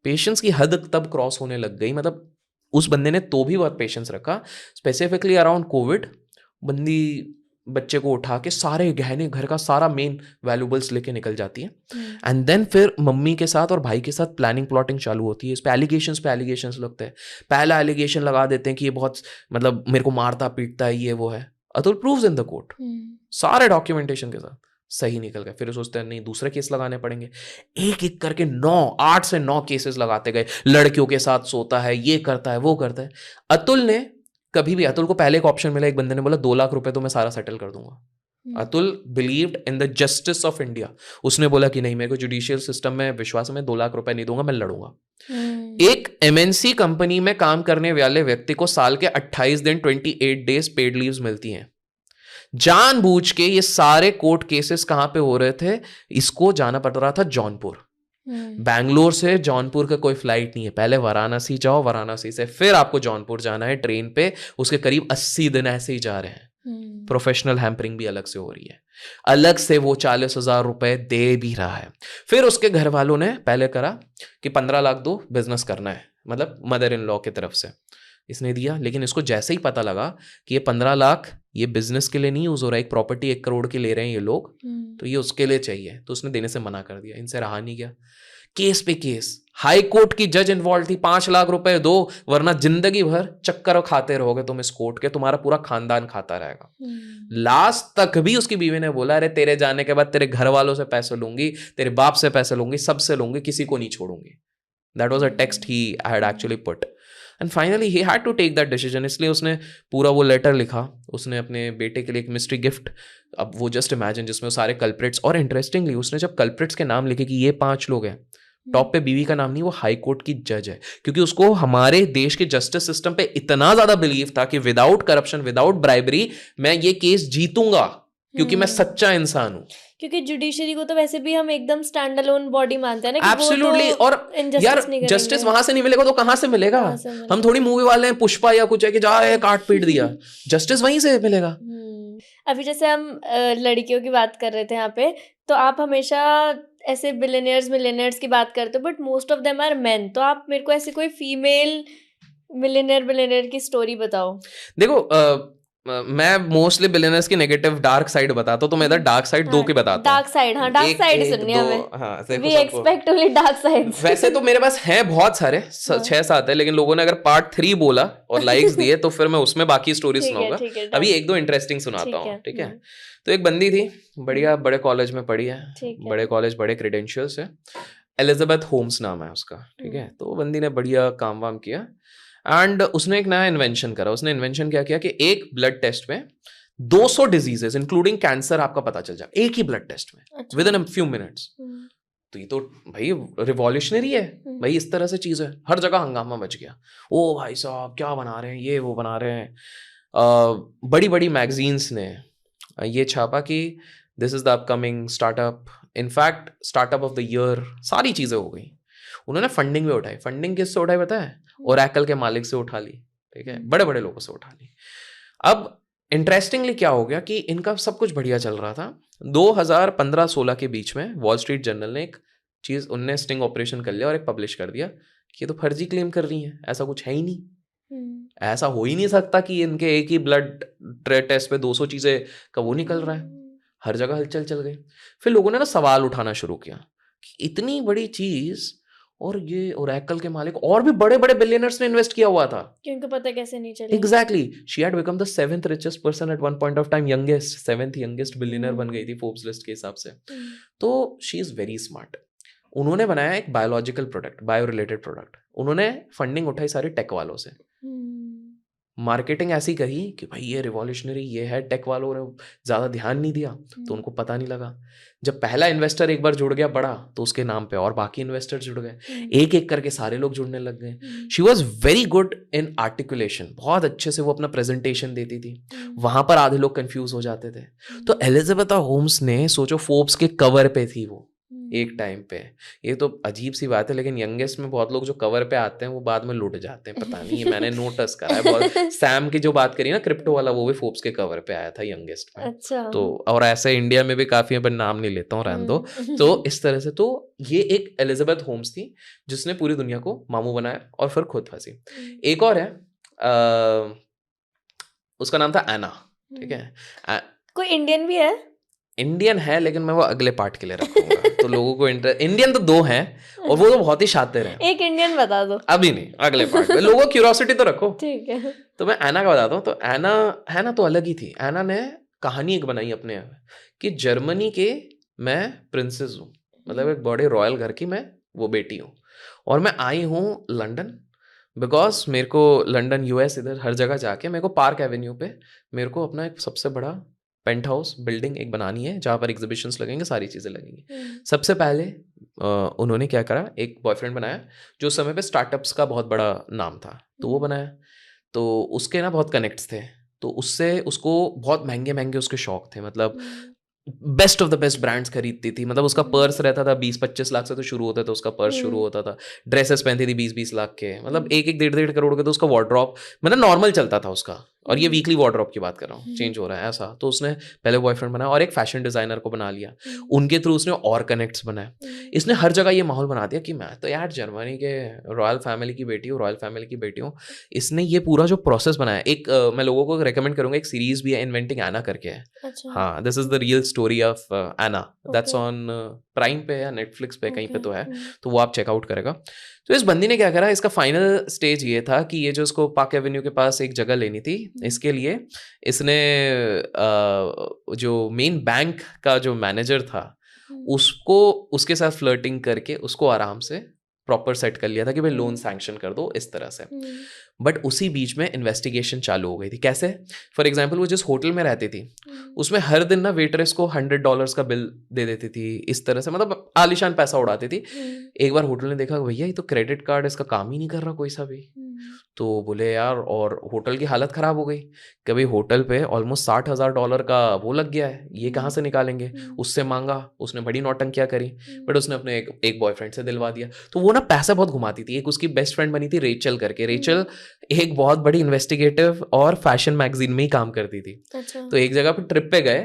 पेशेंस की हद तब क्रॉस होने लग गई, मतलब उस बंदे ने तो भी बहुत पेशेंस रखा। स्पेसिफिकली अराउंड कोविड, बंदी बच्चे को उठा के सारे गहने, घर का सारा मेन वैल्यूबल्स लेके निकल जाती है। एंड देन फिर मम्मी के साथ और भाई के साथ प्लानिंग प्लॉटिंग चालू होती है। इस पे एलिगेशंस लगते हैं। पहला एलिगेशन लगा देते हैं कि ये बहुत, मतलब मेरे को मारता पीटता है, ये वो है। Atul proves in the court, सारे डॉक्यूमेंटेशन के साथ, सही निकल गए। फिर सोचते हैं नहीं दूसरे केस लगाने पड़ेंगे, एक एक करके 8 से 9 केसेस लगाते गए। लड़कियों के साथ सोता है, ये करता है, वो करता है। अतुल ने कभी भी, अतुल को पहले एक ऑप्शन मिला, एक बंदे ने बोला 2 लाख रुपए तो मैं सारा सेटल कर दूंगा। Atul believed in the justice of India. उसने बोला कि नहीं, मेरे को जुडिशियल सिस्टम में विश्वास है, मैं 2 लाख रुपए नहीं दूंगा, मैं लड़ूंगा। एक MNC कंपनी में काम करने वाले व्यक्ति को साल के 28 दिन 28 डेज पेड लीव्स मिलती हैं। जानबूझ के ये सारे कोर्ट केसेस कहां पे हो रहे थे, इसको जाना पड़ रहा था जौनपुर। बैंगलोर से जौनपुर का कोई फ्लाइट नहीं है, पहले वाराणसी जाओ, वाराणसी से फिर आपको जौनपुर जाना है ट्रेन पे। उसके करीब 80 दिन ऐसे ही जा रहे हैं। प्रोफेशनल हैम्परिंग भी अलग से हो रही है, अलग से वो 40,000 रुपए दे भी रहा है। फिर उसके घर वालों ने पहले करा कि 15 लाख दो, बिजनेस करना है, मतलब मदर इन लॉ की तरफ से इसने दिया। लेकिन इसको जैसे ही पता लगा कि ये 15 लाख ये बिजनेस के लिए नहीं यूज हो रहा है, एक प्रॉपर्टी 1 करोड़ की ले रहे हैं ये लोग, तो ये उसके लिए चाहिए, तो उसने देने से मना कर दिया। इनसे रहा नहीं गया, केस पे केस, हाई कोर्ट की जज इन्वॉल्व थी, 5 लाख रुपए दो वरना जिंदगी भर चक्कर खाते रहोगे तुम इस कोर्ट के, तुम्हारा पूरा खानदान खाता रहेगा। लास्ट तक भी उसकी बीवी ने बोला अरे तेरे जाने के बाद तेरे घर वालों से पैसे लूंगी, तेरे बाप से पैसे लूंगी, सबसे लूंगी, किसी को नहीं छोड़ूंगी। That was a text he had actually put and finally he had to take that decision. इसलिए उसने पूरा वो लेटर लिखा, उसने अपने बेटे के लिए एक मिस्ट्री गिफ्ट, अब वो जस्ट इमेजिन, जिसमें वो सारे कल्प्रिट्स, और इंटरेस्टिंगली उसने जब कल्प्रिट्स के नाम लिखे कि ये 5 लोग हैं, टॉप पे बीवी का नाम नहीं, वो हाई कोर्ट की जज है, क्योंकि उसको हमारे देश के जस्टिस सिस्टम पे इतना ज्यादा बिलीव था कि विदाउट करप्शन, विदाउट ब्राइबरी मैं ये केस जीतूंगा, क्योंकि मैं सच्चा इंसान हूं।
क्योंकि जुडिशरी को तो वैसे भी हम एकदम स्टैंड अलोन बॉडी मानते हैं ना,
एब्सोल्युटली। और यार जस्टिस वहां से नहीं मिलेगा तो कहां से मिलेगा? हम थोड़ी मूवी वाले हैं पुष्पा या कुछ है कि जा काट पीट दिया, जस्टिस वहीं से मिलेगा।
अभी जैसे हम लड़कियों की बात कर रहे थे यहाँ पे, तो आप हमेशा ऐसे बिलियनियर्स मिलियनियर्स की बात करते हो, but most of them are men, तो आप मेरे को ऐसे कोई फीमेल बिलियनियर की स्टोरी बताओ।
देखो मैं मोस्टली बिलियनर्स की नेगेटिव डार्क साइड बताता हूँ, तो मैं इधर डार्क साइड 2 की बताता हूँ।
डार्क साइड, हाँ डार्क साइड सुननी है हमें।
हाँ,
we expect only dark sides.
वैसे तो मेरे पास हैं बहुत सारे, 6-7 है, लेकिन लोगों ने अगर पार्ट 3 बोला और लाइक्स दिए तो फिर मैं उसमें बाकी स्टोरी सुनाऊंगा। अभी 1-2 इंटरेस्टिंग सुनाता हूँ, ठीक है? तो एक बंदी थी, बढ़िया, बड़े कॉलेज में पढ़ी है, बड़े कॉलेज, बड़े क्रेडेंशियल्स है, एलिजाबेथ होम्स नाम है उसका, ठीक है? तो बंदी ने बढ़िया काम वाम किया एंड उसने एक नया इन्वेंशन करा। उसने इन्वेंशन क्या किया कि एक ब्लड टेस्ट में 200 डिजीजेस इंक्लूडिंग कैंसर आपका पता चल जाए, एक ही ब्लड टेस्ट में, with in a few minutes. तो ये तो भाई रिवॉल्यूशनरी है भाई, इस तरह से चीज है। हर जगह हंगामा मच गया, ओ भाई साहब क्या बना रहे हैं, ये वो बना रहे हैं। बड़ी बड़ी मैगजीन्स ने ये छापा कि this is the upcoming startup, in fact startup of the year, सारी चीजें हो गई। उन्होंने फंडिंग भी उठाई। फंडिंग किससे उठाई पता है? ओरेकल के मालिक से उठा ली, ठीक है, बड़े बड़े लोगों से उठा ली। अब इंटरेस्टिंगली क्या हो गया कि इनका सब कुछ बढ़िया चल रहा था। 2015-16 के बीच में वॉल स्ट्रीट जर्नल ने एक चीज, उनने स्टिंग ऑपरेशन कर लिया और एक पब्लिश कर दिया कि ये तो फर्जी क्लेम कर रही हैं, ऐसा कुछ है ही नहीं, ऐसा हो ही नहीं सकता कि इनके एक ही ब्लड टेस्ट पे 200 चीजें का वो निकल रहा है। हर जगह हलचल चल गई। फिर लोगों ने ना सवाल उठाना शुरू किया कि इतनी बड़ी चीज, और ये ओरेकल के मालिक और भी बड़े बड़े बिलियनर्स ने इन्वेस्ट किया हुआ था, क्योंकि
पता कैसे नहीं चली।
Exactly, she had become the 7th richest person at one point of time, youngest 7th youngest billionaire बन गई थी फोर्ब्स लिस्ट के हिसाब से। तो शी इज वेरी स्मार्ट। उन्होंने बनाया एक biological product, bio related product. उन्होंने फंडिंग उठाई सारे टेक वालों से, मार्केटिंग ऐसी करी कि भाई ये रिवॉल्यूशनरी, ये है। टेक वालों ने ज्यादा ध्यान नहीं दिया तो उनको पता नहीं लगा। जब पहला इन्वेस्टर एक बार जुड़ गया बड़ा, तो उसके नाम पे और बाकी इन्वेस्टर जुड़ गए, एक एक करके सारे लोग जुड़ने लग गए। She was very good in articulation, बहुत अच्छे से वो अपना प्रेजेंटेशन देती थी, वहां पर आधे लोग कंफ्यूज हो जाते थे। तो एलिजाबेथ होम्स ने, सोचो, फोर्ब्स के कवर पे थी वो एक टाइम पे। ये तो अजीब सी बात है, लेकिन यंगेस्ट में बहुत लोग जो कवर पे आते हैं वो बाद में लुट जाते हैं, पता नहीं, मैंने नोटिस करा है बहुत। सैम की जो बात करी ना, क्रिप्टो वाला, वो भी फोर्ब्स के कवर पे आया था यंगेस्ट में।
अच्छा।
तो और ऐसे इंडिया में भी काफी है, पर नाम नहीं लेता हूँ, रहने दो। तो इस तरह से, तो ये एक एलिजाबेथ होम्स थी जिसने पूरी दुनिया को मामू बनाया और फिर खुद फंसी। एक और है, उसका नाम था एना, ठीक है।
कोई इंडियन भी है?
इंडियन है, लेकिन मैं वो अगले पार्ट के लिए रखूंगा। तो लोगों को इंडियन तो 2 हैं और वो तो बहुत ही शातिर हैं।
एक इंडियन बता दो।
अभी नहीं, अगले पार्ट में। लोगों को क्यूरियोसिटी तो रखो,
ठीक है।
तो मैं एना का बताता हूँ। तो एना है ना, तो अलग ही थी। एना ने कहानी एक बनाई अपने कि जर्मनी के मैं प्रिंसेस हूँ, मतलब एक बड़े रॉयल घर की मैं वो बेटी हूँ, और मैं आई हूँ लंदन बिकॉज मेरे को लंदन, यूएस, इधर हर जगह जाके मेरे को पार्क एवेन्यू पे मेरे को अपना एक सबसे बड़ा पेंट हाउस बिल्डिंग एक बनानी है, जहाँ पर एग्जीबिशंस लगेंगे, सारी चीज़ें लगेंगी। सबसे पहले उन्होंने क्या करा, एक बॉयफ्रेंड बनाया जो उस समय पे स्टार्टअप्स का बहुत बड़ा नाम था, तो वो बनाया। तो उसके ना बहुत कनेक्ट्स थे, तो उससे उसको बहुत महंगे महंगे उसके शौक थे, मतलब best of the best brands खरीदती थी। मतलब उसका पर्स रहता था 20-25 लाख से तो शुरू होता था उसका पर्स शुरू होता था। ड्रेसेस पहनती थी 20-20 लाख के, मतलब 1-1, 1.5 करोड़ के। तो उसका वार्डरोब मतलब नॉर्मल चलता था उसका, और ये वीकली वार्डरोब की बात कर रहा हूँ, चेंज हो रहा है ऐसा। तो उसने पहले बॉयफ्रेंड बनाया और एक फैशन डिजाइनर को बना लिया, उनके थ्रू उसने और कनेक्ट्स बनाए। इसने हर जगह ये माहौल बना दिया कि मैं तो यार जर्मनी के रॉयल फैमिली की बेटी हूँ, रॉयल फैमिली की बेटी हूँ। इसने ये पूरा जो प्रोसेस बनाया, एक मैं लोगों को रेकमेंड करूंगा, एक सीरीज भी है इन्वेंटिंग एना करके है। हाँ, this is the real story of Anna, that's on Prime पे या नेटफ्लिक्स पे कहीं पे तो है, तो वो आप चेकआउट करेगा। तो इस बंदी ने क्या करा, इसका फाइनल स्टेज ये था कि ये जो इसको पार्क एवेन्यू के पास एक जगह लेनी थी, इसके लिए इसने जो मेन बैंक का जो मैनेजर था उसको उसके साथ फ्लर्टिंग करके उसको आराम से प्रॉपर सेट कर लिया था कि भाई लोन सैंक्शन कर दो इस तरह से। बट उसी बीच में इन्वेस्टिगेशन चालू हो गई थी। कैसे? फॉर एग्जाम्पल वो जिस होटल में रहती थी उसमें हर दिन ना वेटरेस को $100 का बिल दे देती थी, इस तरह से मतलब आलिशान पैसा उड़ाती थी। एक बार होटल ने देखा भैया ये तो क्रेडिट कार्ड इसका काम ही नहीं कर रहा कोई सा भी, तो बोले यार, और होटल की हालत खराब हो गई कि भाई होटल पे ऑलमोस्ट $60,000 का वो लग गया है, ये कहाँ से निकालेंगे। उससे मांगा, उसने बड़ी नौटंकियां करी, बट उसने अपने एक बॉयफ्रेंड से दिलवा दिया। तो वो ना पैसा बहुत घुमाती थी। एक उसकी बेस्ट फ्रेंड बनी थी रेचल करके। रेचल एक बहुत बड़ी इन्वेस्टिगेटिव और फैशन मैगजीन में ही काम करती थी। तो एक जगह पे ट्रिप पे गए,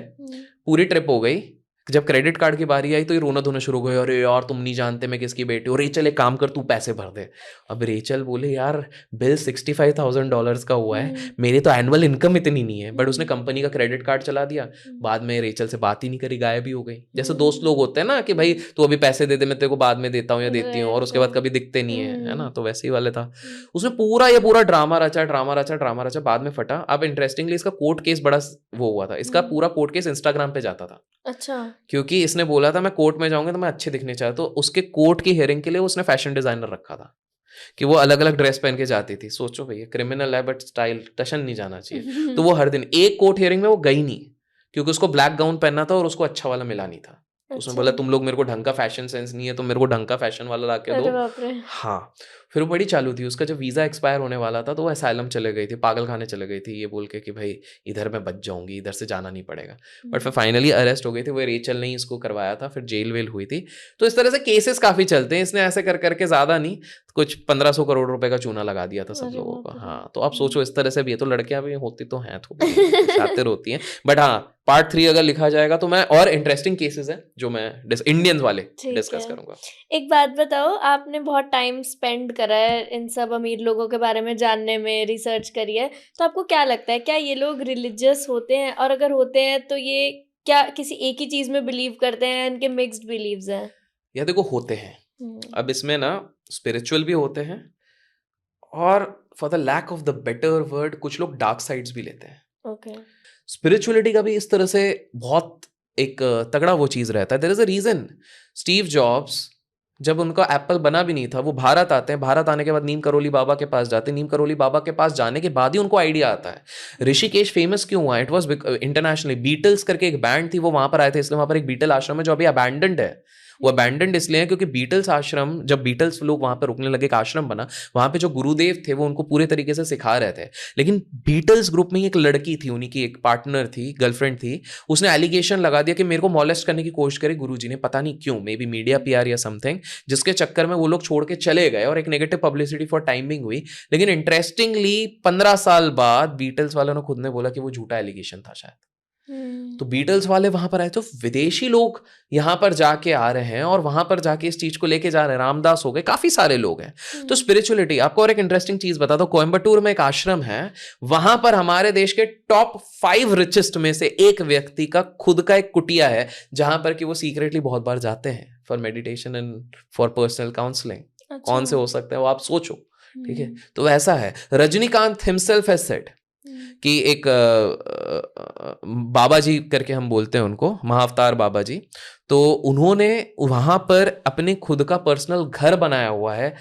पूरी ट्रिप हो गई, जब क्रेडिट कार्ड की बारी आई तो ये रोना धोना शुरू हो गया, अरे यार तुम नहीं जानते मैं किसकी बेटी हूँ, रेचल एक काम कर तू पैसे भर दे। अब रेचल बोले यार बिल $65,000 का हुआ है, मेरी तो एनुअल इनकम इतनी नहीं है। बट उसने कंपनी का क्रेडिट कार्ड चला दिया, बाद में रेचल से बात ही नहीं करी, गायब ही हो गई। जैसे दोस्त लोग होते हैं ना कि भाई तू अभी पैसे दे दे, मैं तेरे को बाद में देता हूँ या देती हूँ, और उसके बाद कभी दिखते नहीं है ना। तो वैसे ही वाले था। उसने पूरा ड्रामा रचा, बाद में फटा। अब इंटरेस्टिंगली इसका कोर्ट केस बड़ा वो हुआ था, इसका पूरा कोर्ट केस इंस्टाग्राम पे जाता था।
अच्छा।
क्योंकि इसने बोला था मैं कोर्ट में जाऊंगा तो मैं अच्छे दिखने चाहता, तो उसके कोर्ट की हियरिंग के लिए उसने फैशन डिजाइनर रखा था कि वो अलग अलग ड्रेस पहन के जाती थी। सोचो भैया, क्रिमिनल है बट स्टाइल टशन नहीं जाना चाहिए। तो वो हर दिन एक कोर्ट हियरिंग में वो गई नहीं, क्योंकि उसको ब्लैक गाउन पहनना था और उसको अच्छा वाला मिला नहीं था। उसने बोला तुम लोग मेरे को ढंग का फैशन सेंस नहीं है, तो मेरे को ढंग का फैशन वाला ला के दो। हाँ, फिर वो बड़ी चालू थी। उसका जब वीज़ा एक्सपायर होने वाला था तो वो असाइलम चले गई थी, पागल खाने चले गई थी, ये बोल के कि भाई इधर मैं बच जाऊंगी, इधर से जाना नहीं पड़ेगा। बट फिर फाइनली अरेस्ट हो गई थी। वो रेचल ने ही इसको करवाया था, फिर जेल वेल हुई थी। तो इस तरह से केसेस काफ़ी चलते हैं। इसने ऐसे कर करके ज़्यादा नहीं, कुछ 1500 करोड़ रुपए का चूना लगा दिया था सब लोगों को। हाँ, तो आप सोचो इस तरह से भी है। तो लड़कियां भी होती तो हैं थोड़ी शातिर होती हैं, बट हाँ पार्ट 3 अगर लिखा जाएगा तो मैं और इंटरेस्टिंग केसेस हैं जो मैं इंडियंस वाले डिस्कस करूंगा।
एक बात बताओ, आपने बहुत टाइम स्पेंड करा है इन सब अमीर लोगों के बारे में जानने में, रिसर्च करी है, तो आपको क्या लगता है क्या ये लोग रिलीजियस होते हैं? और अगर होते हैं तो ये क्या किसी एक ही चीज में बिलीव करते हैं, इनके मिक्स्ड बिलीव्स हैं?
या देखो होते हैं, अब इसमें ना स्पिरिचुअल भी होते हैं और for the lack of the better word कुछ लोग डार्क साइड्स भी लेते हैं।
ओके।
स्पिरिचुअलिटी का भी इस तरह से बहुत एक तगड़ा वो चीज रहता है। There is a reason, Steve Jobs जब उनका एप्पल बना भी नहीं था, वो भारत आते हैं, भारत आने के बाद नीम करोली बाबा के पास जाते हैं, नीम करोली बाबा के पास जाने के बाद ही उनको आइडिया आता है। ऋषिकेश फेमस क्यों हुआ? इट वाज इंटरनेशनली, बीटल्स करके एक बैंड थी, वो वहां पर आए थे, इसलिए वहां पर एक बीटल आश्रम है जो अभी अबैंडन्ड है। वो अबैंडन्ड इसलिए है क्योंकि बीटल्स आश्रम, जब बीटल्स लोग वहां पर रुकने लगे, एक आश्रम बना, वहां पे जो गुरुदेव थे वो उनको पूरे तरीके से सिखा रहे थे। लेकिन बीटल्स ग्रुप में एक लड़की थी, उन्हीं की एक पार्टनर थी, गर्लफ्रेंड थी, उसने एलिगेशन लगा दिया कि मेरे को मॉलेस्ट करने की कोशिश करी गुरुजी ने, पता नहीं क्यों, मे बी मीडिया पीआर या समथिंग, जिसके चक्कर में वो लोग छोड़ के चले गए और एक नेगेटिव पब्लिसिटी फॉर टाइमिंग हुई। लेकिन इंटरेस्टिंगली 15 साल बाद बीटल्स वालों ने खुद ने बोला कि वो झूठा एलिगेशन था शायद। तो बीटल्स वाले वहां पर आए, तो विदेशी लोग यहां पर जाके आ रहे हैं और वहां पर जाके इस चीज को लेके जा रहे हैं। रामदास हो गए, काफी सारे लोग हैं। तो स्पिरिचुअलिटी, आपको और एक इंटरेस्टिंग चीज बता दो, कोयम्बटूर में एक आश्रम है, वहां पर हमारे देश के टॉप 5 रिचेस्ट में से एक व्यक्ति का खुद का एक कुटिया है, जहां पर कि वो सीक्रेटली बहुत बार जाते हैं for meditation and for personal counselling. कौन से हो सकते हैं वो आप सोचो, ठीक है। तो वैसा है। रजनीकांत हिमसेल्फ हैज सेड कि एक बाबा जी करके हम बोलते हैं उनको, महाअवतार बाबा जी, तो उन्होंने वहां पर अपने खुद का पर्सनल घर बनाया हुआ है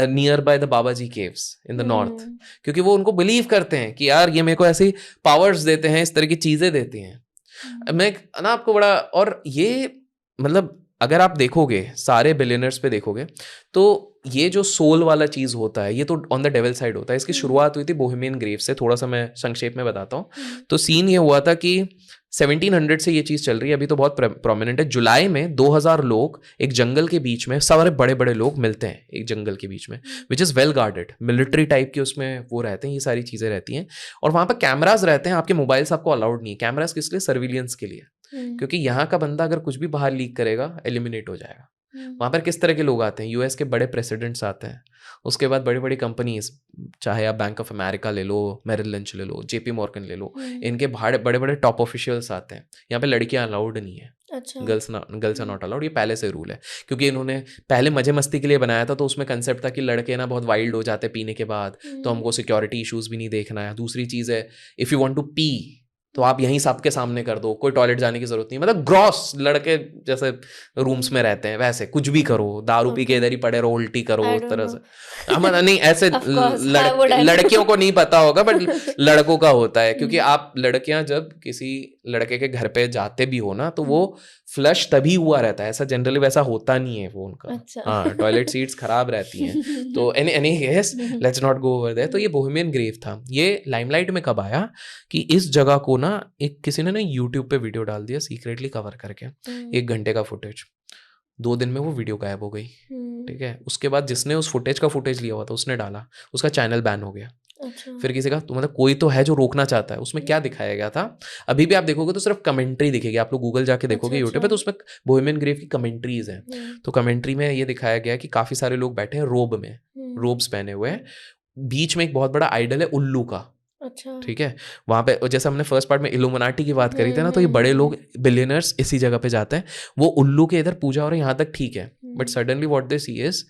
nearby the Baba ji caves in the north, क्योंकि वो उनको बिलीव करते हैं कि यार ये मेरे को ऐसी पावर्स देते हैं, इस तरह की चीजें देती हैं। मैं ना आपको बड़ा, और ये मतलब अगर आप देखोगे सारे बिलियनर्स पे देखोगे तो ये जो सोल वाला चीज होता है ये तो ऑन द डेविल साइड होता है। इसकी शुरुआत हुई थी बोहेमियन ग्रेव से, थोड़ा सा मैं संक्षेप में बताता हूँ। तो सीन ये हुआ था कि 1700 से ये चीज चल रही है, अभी तो बहुत प्रोमिनेंट है। जुलाई में 2000 लोग एक जंगल के बीच में, सारे बड़े बड़े लोग मिलते हैं एक जंगल के बीच में, which is well guarded, military type के उसमें वो रहते हैं, ये सारी चीजें रहती हैं। और वहां पर कैमराज रहते हैं, आपके मोबाइल्स आपको अलाउड नहीं है। कैमराज किस लिए? सर्विलियंस के लिए, क्योंकि यहाँ का बंदा अगर कुछ भी बाहर लीक करेगा एलिमिनेट हो जाएगा। वहां पर किस तरह के लोग आते हैं? यूएस के बड़े प्रेसिडेंट्स आते हैं, उसके बाद बड़ी बड़ी कंपनीज, चाहे आप बैंक ऑफ अमेरिका ले लो, मेरिल लिंच ले लो, जेपी मॉर्गन ले लो, इनके बड़े बड़े टॉप ऑफिशियल्स आते हैं। यहाँ पे लड़कियां अलाउड नहीं है,
अच्छा।
गर्ल्स आर नॉट अलाउड, ये पहले से रूल है। क्योंकि इन्होंने पहले मजे मस्ती के लिए बनाया था, तो उसमें कंसेप्ट था कि लड़के ना बहुत वाइल्ड हो जाते पीने के बाद, तो हमको सिक्योरिटी इश्यूज भी नहीं देखना है। दूसरी चीज़ है, if you want to pee तो आप यहीं सबके सामने कर दो, कोई टॉयलेट जाने की जरूरत नहीं। मतलब ग्रॉस लड़के जैसे रूम्स में रहते हैं वैसे कुछ भी करो, दारू पी के इधर ही पड़े रहो, उल्टी करो, उस तरह से। नहीं ऐसे लड़कियों को नहीं पता होगा, बट लड़कों का होता है। क्योंकि आप लड़कियां जब किसी लड़के के घर पे जाते भी हो ना, तो वो फ्लश तभी हुआ रहता है, ऐसा जनरली वैसा होता नहीं है वो उनका।
अच्छा।
हाँ, टॉयलेट सीट्स खराब रहती हैं। तो anyways, let's not go over there. तो ये बोहेमियन ग्रेव था, ये लाइमलाइट में कब आया कि इस जगह को ना एक किसी ने ना यूट्यूब पे वीडियो डाल दिया सीक्रेटली कवर करके, 1 घंटे का फुटेज। 2 दिन में वो वीडियो गायब हो गई, ठीक है। उसके बाद जिसने उस फुटेज का फुटेज लिया हुआ था उसने डाला, उसका चैनल बैन हो गया।
अच्छा।
फिर किसी का तो मतलब कोई तो है जो रोकना चाहता है। उसमें क्या दिखाया गया था, अभी भी आप देखोगे तो सिर्फ कमेंट्री दिखेगी। आप लोग गूगल जाके देखोगे यूट्यूब पे, तो उसमें बोहेमियन ग्रेव की कमेंट्रीज हैं। तो कमेंट्री में ये दिखाया गया कि काफी सारे लोग बैठे हैं रोब में, रोब्स पहने हुए हैं, बीच में एक बहुत बड़ा आइडल है उल्लू का।
अच्छा।
ठीक है, वहां पे जैसे हमने फर्स्ट पार्ट में इल्यूमिनाटी की बात करी थी ना, तो ये बड़े लोग बिलियनर्स इसी जगह पे जाते हैं। वो उल्लू के इधर पूजा हो रही है, यहाँ तक ठीक है, but suddenly what they see is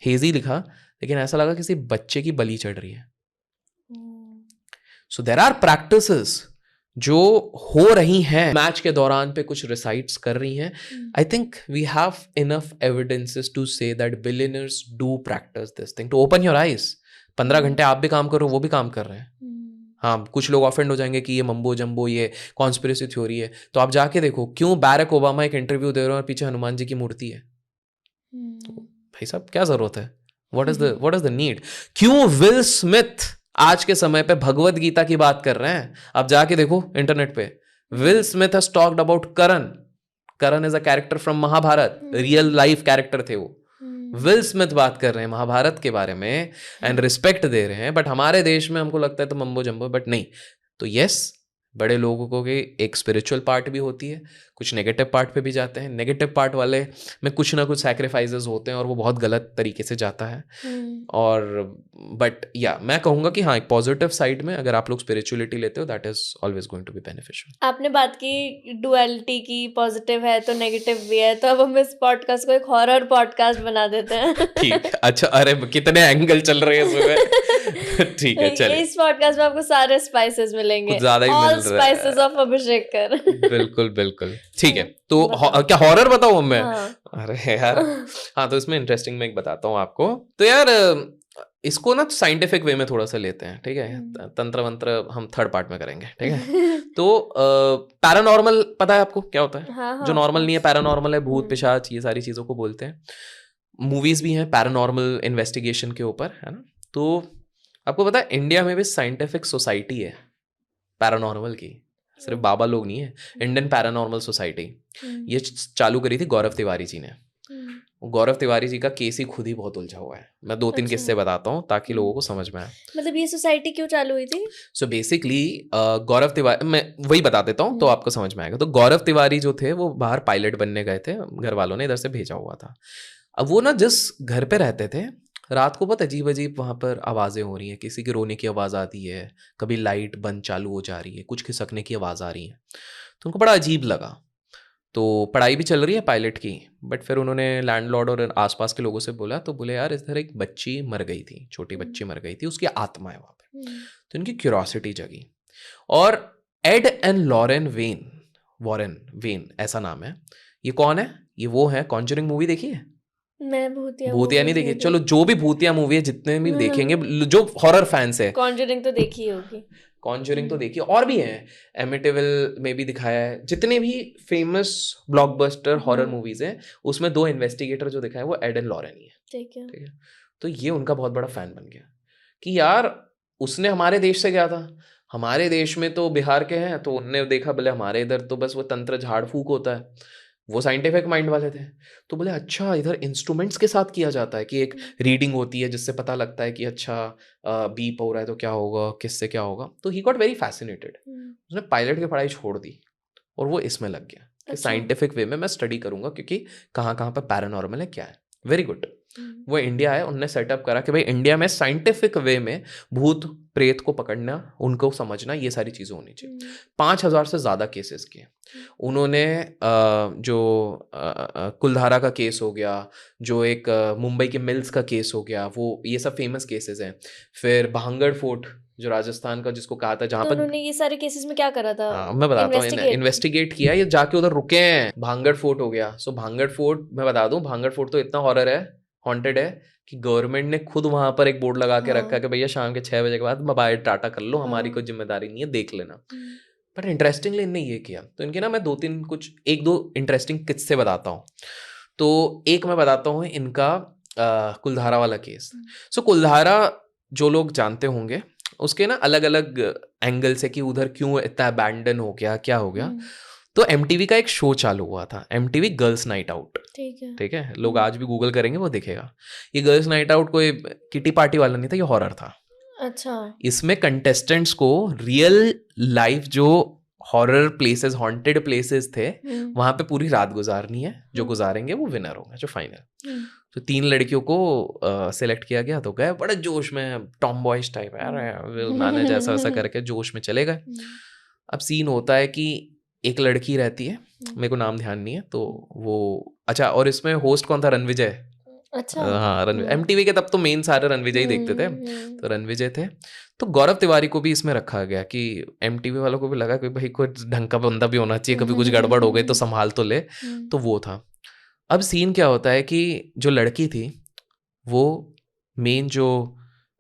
हेजी लिखा, लेकिन ऐसा लगा किसी बच्चे की बलि चढ़ रही है। सो देयर आर प्रैक्टिसेस जो हो रही हैं मैच के दौरान पे कुछ रिसाइट्स कर रही हैं। I think we have enough evidences to say that billionaires do practice this thing to open your eyes. 15 घंटे आप भी काम करो, वो भी काम कर रहे हैं। हाँ, कुछ लोग ऑफेंड हो जाएंगे कि ये मम्बो जम्बो, ये कॉन्स्पिरेसी थ्योरी है, तो आप जाके देखो क्यों बैरक ओबामा एक इंटरव्यू दे रहे हैं और पीछे हनुमान जी की मूर्ति है। तो भाई साहब क्या जरूरत है? What is the need? क्यों विल स्मिथ आज के समय पे भगवत गीता की बात कर रहे हैं? आप जाके देखो इंटरनेट पे, Will Smith has talked about Karan. Karan is a character from Mahabharata, real life character थे वो। विल स्मिथ बात कर रहे हैं महाभारत के बारे में एंड रिस्पेक्ट दे रहे हैं, बट हमारे देश में हमको लगता है तो मम्बो जम्बो, बट नहीं। तो यस, बड़े लोगों को की एक स्पिरिचुअल पार्ट भी होती है, कुछ नेगेटिव पार्ट पे भी जाते हैं। नेगेटिव पार्ट वाले में कुछ ना कुछ सैक्रिफाइसेस होते हैं और वो बहुत गलत तरीके से जाता है। और बट या मैं कहूँगा कि हाँ, एक पॉजिटिव साइड में अगर आप लोग स्पिरिचुअलिटी लेते हो, that is always going to be beneficial.
आपने बात की डुअलिटी की, पॉजिटिव है तो नेगेटिव भी है, तो अब हम इस पॉडकास्ट को एक हॉरर पॉडकास्ट बना देते हैं।
ठीक, अच्छा, अरे कितने एंगल चल रहे हैं इसमें। ठीक है, चलिए।
इस पॉडकास्ट में आपको सारे स्पाइसेस मिलेंगे,
कुछ ज्यादा ही मिल रहा है।
स्पाइसेस ऑफ अभिषेक कर।
बिल्कुल बिल्कुल, ठीक है। तो क्या हॉरर बताऊं मैं?
हाँ।
अरे यार, हाँ, तो इसमें इंटरेस्टिंग मैं एक बताता हूँ आपको। तो यार इसको ना साइंटिफिक वे में थोड़ा सा लेते हैं, ठीक है। तंत्र मंत्र हम थर्ड पार्ट में करेंगे, ठीक है। तो पैरानॉर्मल पता है आपको क्या होता है?
हाँ,
जो नॉर्मल नहीं है पैरानॉर्मल है, भूत पिशाच ये सारी चीजों को बोलते हैं। मूवीज भी हैं पैरानॉर्मल इन्वेस्टिगेशन के ऊपर, है ना। तो आपको पता है इंडिया में भी साइंटिफिक सोसाइटी है पैरानॉर्मल की, सिर्फ बाबा लोग नहीं है। इंडियन पैरानॉर्मल सोसाइटी ये चालू करी थी गौरव तिवारी जी ने। गौरव तिवारी जी का केस ही खुद ही बहुत उलझा हुआ है। मैं 2-3 किस्से बताता हूँ ताकि लोगों को समझ में आए।
मतलब ये सोसाइटी क्यों चालू हुई थी?
सो बेसिकली गौरव तिवारी, मैं वही बता देता हूँ तो आपको समझ में आएगा। तो गौरव तिवारी जो थे वो बाहर पायलट बनने गए थे, घर वालों ने इधर से भेजा हुआ था। अब वो ना जिस घर पे रहते थे, रात को बहुत अजीब अजीब वहाँ पर आवाज़ें हो रही हैं, किसी के रोने की आवाज़ आती है, कभी लाइट बंद चालू हो जा रही है, कुछ खिसकने की आवाज़ आ रही है। तो उनको बड़ा अजीब लगा। तो पढ़ाई भी चल रही है पायलट की, बट फिर उन्होंने लैंडलॉर्ड और आसपास के लोगों से बोला, तो बोले यार इधर एक बच्ची मर गई थी, छोटी बच्ची मर गई थी, उसकी आत्मा है वहाँ पे। तो इनकी क्यूरोसिटी जगी। और एड एंड लॉरेन वॉरेन वेन ऐसा नाम है। ये कौन है? ये वो है, कॉन्जरिंग मूवी देखी है?
मैं
भूतिया नहीं देखी? चलो, जो भी भूतिया मूवी है जितने भी देखेंगे, जो हॉरर फैंस है,
कॉन्जरिंग तो देखी होगी।
कॉन्जरिंग तो देखिए, और भी है, एमिटिविल में भी दिखाया है। जितने भी फेमस ब्लॉकबस्टर हॉरर मूवीज हैं उसमें 2 इन्वेस्टिगेटर जो दिखाए वो एड एंड लॉरेन ही है।
ठीक है,
ठीक है। तो ये उनका बहुत बड़ा फैन बन गया कि यार उसने हमारे देश से गया था, हमारे देश में तो बिहार के हैं, तो उनने देखा बोले हमारे इधर तो बस वो तंत्र झाड़ फूक होता है, वो साइंटिफिक माइंड वाले थे। तो बोले अच्छा इधर इंस्ट्रूमेंट्स के साथ किया जाता है कि एक रीडिंग होती है जिससे पता लगता है कि अच्छा बीप हो रहा है तो क्या होगा, किससे क्या होगा। तो ही गॉट वेरी फैसिनेटेड, उसने पायलट की पढ़ाई छोड़ दी और वो इसमें लग गया कि साइंटिफिक वे में मैं स्टडी करूंगा, क्योंकि कहाँ कहाँ पर पैरानॉर्मल है क्या है। Very good. वो इंडिया है, उनने सेटअप करा कि भाई इंडिया में साइंटिफिक वे में भूत प्रेत को पकड़ना, उनको समझना, ये सारी चीज़ें होनी चाहिए। 5,000 से ज़्यादा केसेस किए उन्होंने। जो कुलधारा का केस हो गया, जो एक मुंबई के मिल्स का केस हो गया, वो ये सब फेमस केसेस हैं। फिर भांगड़ फोर्ट जो राजस्थान का, जिसको कहा था जहाँ
तो
पर
उन्होंने ये सारे केसेस में क्या करा था?
मैं बताता हूँ, इन्वेस्टिगेट किया, ये जाके उधर रुके हैं। भांगड़ फोर्ट हो गया। सो भांगड़ फोर्ट मैं बता दूं, भांगड़ फोर्ट तो इतना हॉरर है, हॉन्टेड है, कि गवर्नमेंट ने खुद वहां पर एक बोर्ड लगा के रखा है कि भैया शाम के 6 बजे के बाद मोबाइल टाटा कर लो, हमारी कोई जिम्मेदारी नहीं है, देख लेना। बट इंटरेस्टिंगली इनने ये किया। तो इनके ना मैं एक दो इंटरेस्टिंग किस्से बताता हूँ। तो एक मैं बताता हूँ इनका कुलधारा वाला केस। सो कुलधारा जो लोग जानते होंगे, उसके ना अलग अलग एंगल से कि उधर क्यों इतना अबैंडन हो गया, क्या हो गया। तो MTV का एक शो चालू हुआ था, MTV गर्ल्स नाइट आउट। ठीक है, लोग आज भी गूगल करेंगे वो दिखेगा। ये गर्ल्स नाइट आउट कोई किटी पार्टी वाला नहीं था, ये हॉरर था।
अच्छा।
इसमें कंटेस्टेंट्स को रियल लाइफ जो हॉरर प्लेसेस, हॉन्टेड प्लेसेस थे, वहां पे पूरी रात गुजारनी है। जो गुजारेंगे वो विनर होगा, जो फाइनल। तो 3 लड़कियों को सिलेक्ट किया गया। तो गए बड़े जोश में, टॉम बॉयज टाइप है, मैंने जैसा वैसा करके जोश में चले गए। अब सीन होता है कि एक लड़की रहती है, मेरे को नाम ध्यान नहीं है, तो वो अच्छा। और इसमें होस्ट कौन था? रणविजय।
अच्छा।
हाँ, रणविजय। MTV के तब तो मेन सारे रणविजय ही देखते थे, तो रणविजय थे। तो गौरव तिवारी को भी इसमें रखा गया कि MTV वालों को भी लगा कि भाई कोई ढंग का बंदा भी होना चाहिए, कभी कुछ गड़बड़ हो गई तो संभाल तो ले। तो वो था। अब सीन क्या होता है कि जो लड़की थी वो मेन जो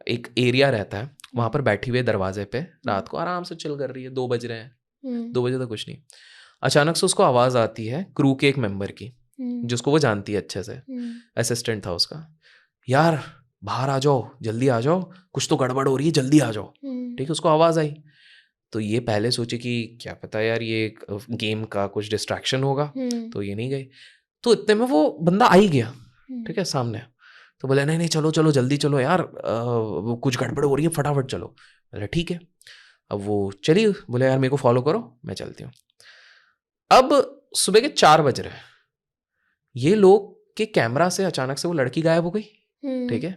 एक एरिया रहता है वहां पर बैठी हुई है दरवाजे पे, रात को आराम से चिल कर रही है। 2 बज रहे हैं, 2 बजे तक कुछ नहीं। अचानक से उसको आवाज आती है क्रू के एक मेंबर की, जिसको वो जानती है अच्छे से, असिस्टेंट था उसका। यार बाहर आ जाओ, जल्दी आ जाओ, कुछ तो गड़बड़ हो रही है, जल्दी आ जाओ। ठीक है, उसको आवाज आई। तो ये पहले सोची कि क्या पता यार ये गेम का कुछ डिस्ट्रैक्शन होगा, तो ये नहीं गई। तो इतने में वो बंदा आ ही गया, ठीक है, सामने। तो बोले नहीं नहीं चलो चलो जल्दी चलो यार, वो कुछ गड़बड़ हो रही है, फटाफट चलो। बोले ठीक है। अब वो चली, बोले यार मेरे को फॉलो करो, मैं चलती हूँ। अब सुबह के 4 बज रहे हैं, ये लोग के कैमरा से अचानक से वो लड़की गायब हो गई। ठीक है,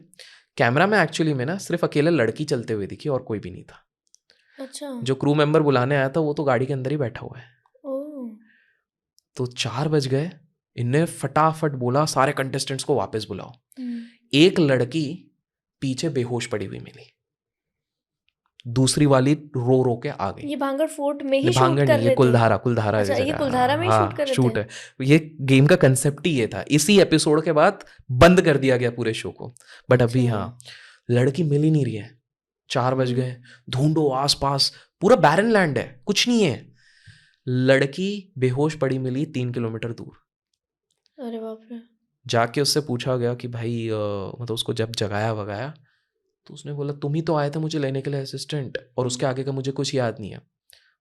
कैमरा में एक्चुअली में ना सिर्फ अकेले लड़की चलते हुए दिखी और कोई भी नहीं था।
अच्छा।
जो क्रू मेंबर बुलाने आया था वो तो गाड़ी के अंदर ही बैठा हुआ है। तो 4 बज गए, इनने फटाफट बोला सारे कंटेस्टेंट्स को वापस बुलाओ। एक लड़की पीछे बेहोश पड़ी हुई मिली, दूसरी वाली रो रो के आ गई।
ये भांगड़ फोर्ट में ही
भांगड़
शूट कर
नहीं,
रहे
ये कुलधारा, कुलधारा
अच्छा, ये कुलधारा में ही शूट कर रहे
शूट है। ये गेम का कंसेप्ट ही ये था। इसी एपिसोड के बाद बंद कर दिया गया पूरे शो को। बट अभी हाँ, लड़की मिल ही नहीं रही है। 4 बज गए, ढूंढो आसपास, पूरा बैरन लैंड है, कुछ नहीं है। लड़की बेहोश पड़ी मिली 3 किलोमीटर दूर।
अरे बाप रे।
जाके उससे पूछा गया कि भाई मतलब उसको जब जगाया वगाया तो उसने बोला तुम ही तो आए थे मुझे लेने के लिए, असिस्टेंट, और उसके आगे का मुझे कुछ याद नहीं है।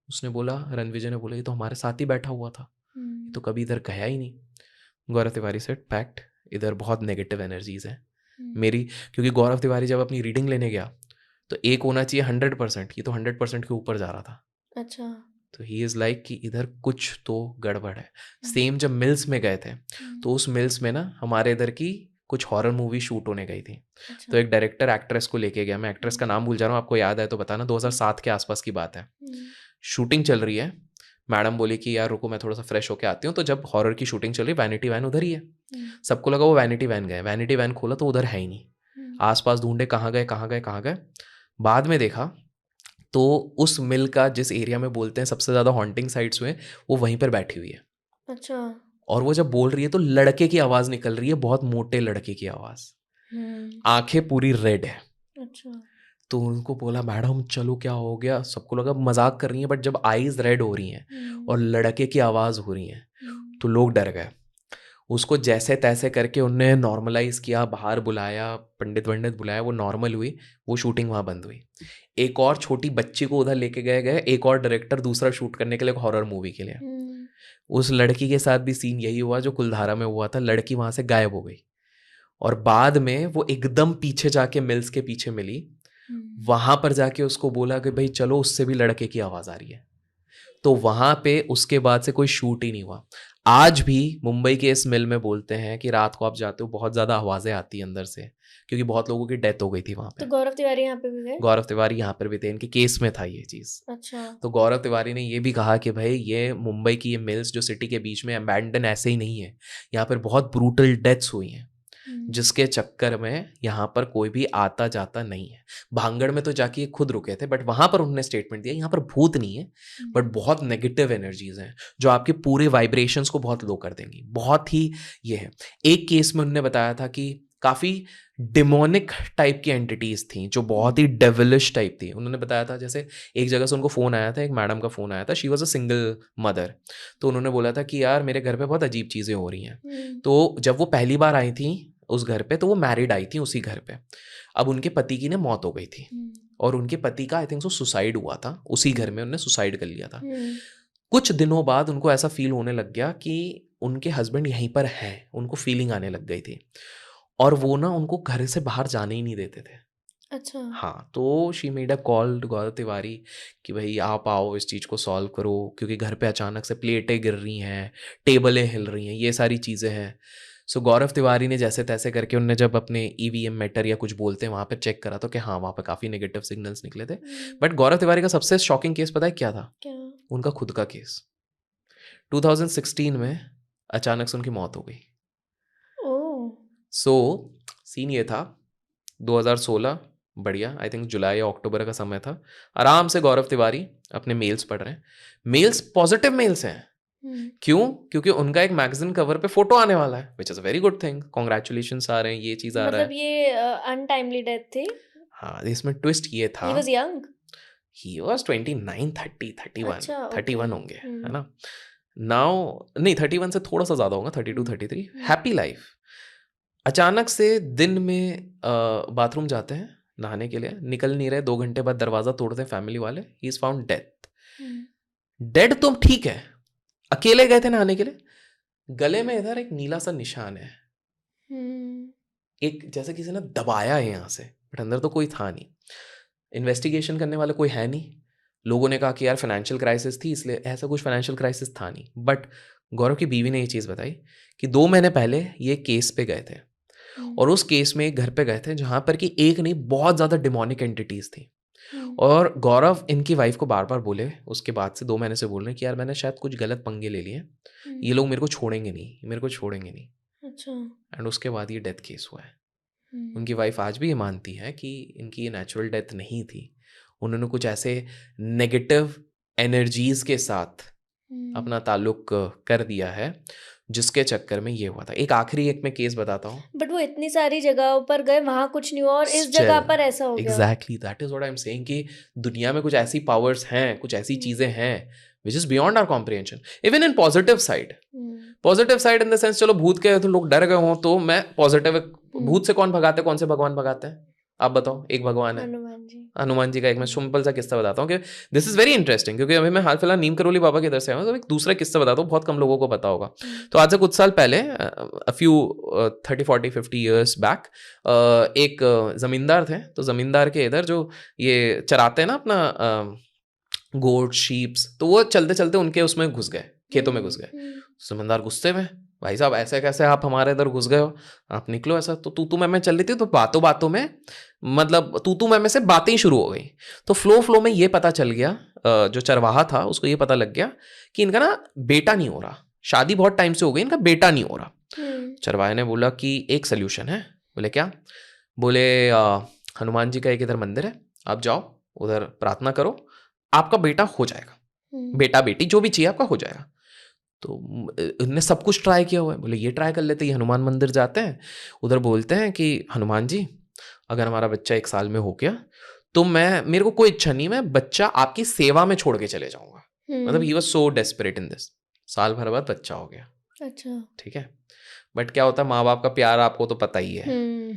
उसने बोला, रणविजय ने बोला ये तो हमारे साथ ही बैठा हुआ था, ये तो कभी इधर गया ही नहीं। गौरव तिवारी से फैक्ट, इधर बहुत नेगेटिव एनर्जीज हैं मेरी, क्योंकि गौरव तिवारी जब अपनी रीडिंग लेने गया तो एक होना चाहिए 100%, ये तो 100% के ऊपर जा रहा था।
अच्छा। तो
ही इज़ लाइक कि इधर कुछ तो गड़बड़ है। सेम जब मिल्स में गए थे तो उस मिल्स में ना हमारे इधर की कुछ हॉरर मूवी शूट होने गई थी। अच्छा। तो एक डायरेक्टर एक्ट्रेस को लेके गया, मैं एक्ट्रेस का नाम भूल जा रहा हूँ, आपको याद है तो बताना। 2007 के आसपास की बात है। शूटिंग चल रही है, मैडम बोली कि यार रुको मैं थोड़ा सा फ्रेश होके आती हूँ। तो जब हॉरर की शूटिंग चल रही है, वैनिटी वैन उधर ही है। सबको लगा वो वैनिटी वैन गए, वैनिटी वैन खोला तो उधर है ही नहीं। आसपास ढूंढे, कहाँ गए कहाँ गए कहाँ गए। बाद में देखा तो उस मिल का जिस एरिया में बोलते हैं सबसे ज़्यादा हॉन्टिंग साइट्स हुए, वो वहीं पर बैठी हुई है। अच्छा। और वो जब बोल रही है तो लड़के की आवाज़ निकल रही है, बहुत मोटे लड़के की आवाज़, आंखें पूरी रेड है। अच्छा। तो उनको बोला मैडम चलो क्या हो गया, सबको लगा मजाक कर रही है, बट जब आईज रेड हो रही हैं और लड़के की आवाज़ हो रही है तो लोग डर गए। उसको जैसे तैसे करके उनने नॉर्मलाइज किया, बाहर बुलाया, पंडित वंडित बुलाया, वो नॉर्मल हुई, वो शूटिंग वहाँ बंद हुई। एक और छोटी बच्ची को उधर लेके गए एक और डायरेक्टर दूसरा शूट करने के लिए, हॉरर मूवी के लिए। उस लड़की के साथ भी सीन यही हुआ जो कुलधारा में हुआ था, लड़की वहाँ से गायब हो गई और बाद में वो एकदम पीछे जाके मिल्स के पीछे मिली, वहां पर जाके उसको बोला कि भाई चलो, उससे भी लड़के की आवाज़ आ रही है। तो वहां पे उसके बाद से कोई शूट ही नहीं हुआ। आज भी मुंबई के इस मिल में बोलते हैं कि रात को आप जाते हो बहुत ज़्यादा आवाज़ें आती हैं अंदर से, क्योंकि बहुत लोगों की डेथ हो गई थी वहाँ पे।
तो गौरव तिवारी यहाँ पे भी गए?
गौरव तिवारी यहाँ पर भी थे, इनके केस में था ये चीज़।
अच्छा।
तो गौरव तिवारी ने ये भी कहा कि भाई ये मुंबई की ये मिल्स जो सिटी के बीच में अबैंडन ऐसे ही नहीं है, यहाँ पर बहुत ब्रूटल डेथ्स हुई हैं, जिसके चक्कर में यहाँ पर कोई भी आता जाता नहीं है। भांगड़ में तो जाके ये खुद रुके थे, बट वहाँ पर उन्होंने स्टेटमेंट दिया यहाँ पर भूत नहीं है, बट बहुत नेगेटिव एनर्जीज हैं जो आपके पूरे वाइब्रेशंस को बहुत लो कर देंगी। बहुत ही ये है। एक केस में उन्होंने बताया था कि काफ़ी डिमोनिक टाइप की एंटिटीज थी जो बहुत ही डेविलिश टाइप थी। उन्होंने बताया था जैसे एक जगह से उनको फ़ोन आया था, एक मैडम का फ़ोन आया था, she was a single mother. तो उन्होंने बोला था कि यार मेरे घर पे बहुत अजीब चीज़ें हो रही हैं। तो जब वो पहली बार आई थी उस घर पे, तो वो मैरिड आई थी उसी घर पे। अब उनके पति की ने मौत हो गई थी और उनके पति का आई थिंक सो सुसाइड हुआ था, उसी घर में उन्होंने सुसाइड कर लिया था। कुछ दिनों बाद उनको ऐसा फील होने लग गया कि उनके हस्बैंड यहीं पर हैं, उनको फीलिंग आने लग गई थी और वो ना उनको घर से बाहर जाने ही नहीं देते थे।
अच्छा।
हाँ, तो she made a call to Gaurav Tiwari कि भाई आप आओ, इस चीज़ को सॉल्व करो, क्योंकि घर पे अचानक से प्लेटें गिर रही हैं, टेबलें हिल रही हैं, ये सारी चीज़ें हैं। सो गौरव तिवारी ने जैसे तैसे करके उनने जब अपने ईवीएम मीटर या कुछ बोलते हैं वहाँ पे चेक करा तो कि हाँ वहाँ पे काफ़ी नेगेटिव सिग्नल्स निकले थे। बट गौरव तिवारी का सबसे शॉकिंग केस पता है क्या था?
क्या?
उनका खुद का केस। 2016 में अचानक से उनकी मौत हो गई। सो सीन ये था, 2016 बढ़िया, आई थिंक जुलाई या अक्टूबर का समय था। आराम से गौरव तिवारी अपने मेल्स पढ़ रहे हैं। मेल्स पॉजिटिव मेल्स हैं। क्यों? क्योंकि उनका एक मैगजीन कवर पे फोटो आने वाला है, which is a very good thing, congratulations आ रहे हैं, ये चीज आ रहा है।
मतलब ये अनटाइमली डेथ थी?
हाँ, इसमें ट्विस्ट ये था,
he was young,
he was 29, 30, 31।
अच्छा,
31 होंगे, है ना? नाउ नहीं, 31 से थोड़ा सा ज्यादा होगा, 32, 33। Happy life. अचानक से दिन में बाथरूम जाते हैं नहाने के लिए, निकल नहीं रहे, 2 घंटे बाद दरवाजा तोड़ते हैं फैमिली वाले, he is found death. Dead तो ठीक है, अकेले गए थे नहाने के लिए, गले में इधर एक नीला सा निशान है, एक जैसे किसी ने दबाया है यहाँ से, बट अंदर तो कोई था नहीं। इन्वेस्टिगेशन करने वाले कोई है नहीं। लोगों ने कहा कि यार फाइनेंशियल क्राइसिस थी, इसलिए, ऐसा कुछ फाइनेंशियल क्राइसिस था नहीं। बट गौरव की बीवी ने ये चीज़ बताई कि 2 महीने पहले ये केस पे गए थे और उस केस में एक घर पे गए थे जहाँ पर कि एक नहीं बहुत ज़्यादा डिमोनिक एंटिटीज थी। और गौरव इनकी वाइफ को बार बार बोले, उसके बाद से 2 महीने से बोल रहे हैं कि यार मैंने शायद कुछ गलत पंगे ले लिए, ये लोग मेरे को छोड़ेंगे नहीं, मेरे को छोड़ेंगे नहीं।
अच्छा।
एंड उसके बाद ये डेथ केस हुआ है। उनकी वाइफ आज भी ये मानती है कि इनकी ये नेचुरल डेथ नहीं थी, उन्होंने कुछ ऐसे नेगेटिव एनर्जीज के साथ अपना ताल्लुक कर दिया है, जिसके चक्कर में ये हुआ था। एक आखिरी एक मैं केस बताता हूँ।
बट वो इतनी सारी जगहों पर गए, वहां कुछ नहीं हुआ और इस जगह पर ऐसा हो गया।
Exactly, that is what I am saying कि दुनिया में कुछ ऐसी पावर्स हैं, कुछ ऐसी चीजें हैं which is beyond our comprehension. Even in positive side, positive side in the sense, चलो भूत के तो लोग डर गए हों, तो मैं पॉजिटिव, भूत से कौन भगाते हैं, कौन से भगवान भगाते हैं आप बताओ? एक भगवान है, हनुमान जी का। एक मैं सिंपल सा किस्सा बताता हूँ कि दिस इज वेरी इंटरेस्टिंग, क्योंकि अभी मैं हाल फिलहाल नीम करोली बाबा की इधर से आया हूँ, तो एक दूसरा किस्सा बताता हूँ, बहुत कम लोगों को पता होगा। तो आज से कुछ साल पहले, अ फ्यू 30, 40, 50 ईयर्स बैक, एक जमींदार थे। तो जमींदार के इधर जो ये चराते हैं ना अपना गोट शीप्स, तो वो चलते चलते उनके उसमें घुस गए, खेतों में घुस गए। जमींदार गुस्से में, भाई साहब ऐसे कैसे आप हमारे इधर घुस गए हो, आप निकलो। ऐसा तो तू मैं चल रही थी, तो बातों बातों में, मतलब तू मैं से बातें ही शुरू हो गई। तो फ्लो में ये पता चल गया, जो चरवाहा था उसको ये पता लग गया कि इनका ना बेटा नहीं हो रहा, शादी बहुत टाइम से हो गई, इनका बेटा नहीं हो रहा। चरवाहे ने बोला कि एक सोल्यूशन है। बोले क्या? बोले हनुमान जी का एक इधर मंदिर है, आप जाओ उधर प्रार्थना करो, आपका बेटा हो जाएगा, बेटा बेटी जो भी चाहिए आपका हो जाएगा। तो उनने सब कुछ ट्राई किया हुआ है। बोले ये ट्राई कर लेते हैं, हनुमान मंदिर जाते हैं, उधर बोलते हैं कि हनुमान जी अगर हमारा बच्चा 1 साल में हो गया तो मेरे को कोई इच्छा नहीं, मैं बच्चा आपकी सेवा में छोड़ के चले जाऊंगा। मतलब he was so desperate in this. साल भर बाद बच्चा हो गया।
अच्छा,
ठीक है। बट क्या होता है, माँ बाप का प्यार आपको तो पता ही है।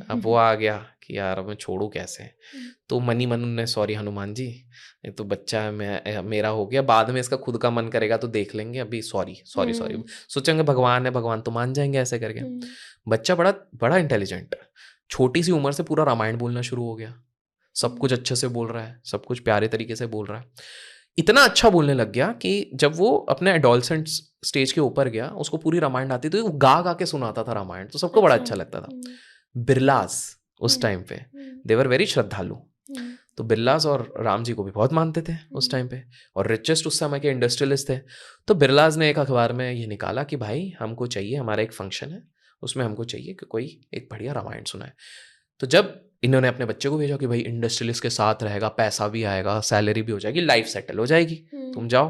अब वो
हम्म।
आ गया कि यार अब मैं छोड़ू कैसे, तो मनी मन ने सॉरी हनुमान जी, ये तो बच्चा है, मेरा हो गया, बाद में इसका खुद का मन करेगा तो देख लेंगे, अभी सॉरी सॉरी सॉरी, सोचेंगे भगवान है, भगवान तो मान जाएंगे ऐसे करके। बच्चा बड़ा बड़ा इंटेलिजेंट, छोटी सी उम्र से पूरा रामायण बोलना शुरू हो गया, सब कुछ अच्छे से बोल रहा है, सब कुछ प्यारे तरीके से बोल रहा है, इतना अच्छा बोलने लग गया कि जब वो अपने एडोलसेंट स्टेज के ऊपर गया, उसको पूरी रामायण आती थी, वो गा गा के सुनाता था रामायण, तो सबको बड़ा अच्छा लगता था। बिरलास उस टाइम पे देवर वेरी श्रद्धालु, तो बिरलास और राम जी को भी बहुत मानते थे उस टाइम पे, और रिचेस्ट उस समय के इंडस्ट्रियलिस्ट थे। तो बिरलास ने एक अखबार में ये निकाला कि भाई हमको चाहिए, हमारा एक फंक्शन है, उसमें हमको चाहिए कि कोई एक बढ़िया रामायण सुनाए। तो जब इन्होंने अपने बच्चे को भेजा कि भाई इंडस्ट्रियलिस्ट के साथ रहेगा, पैसा भी आएगा, सैलरी भी हो जाएगी, लाइफ सेटल हो जाएगी, तुम जाओ,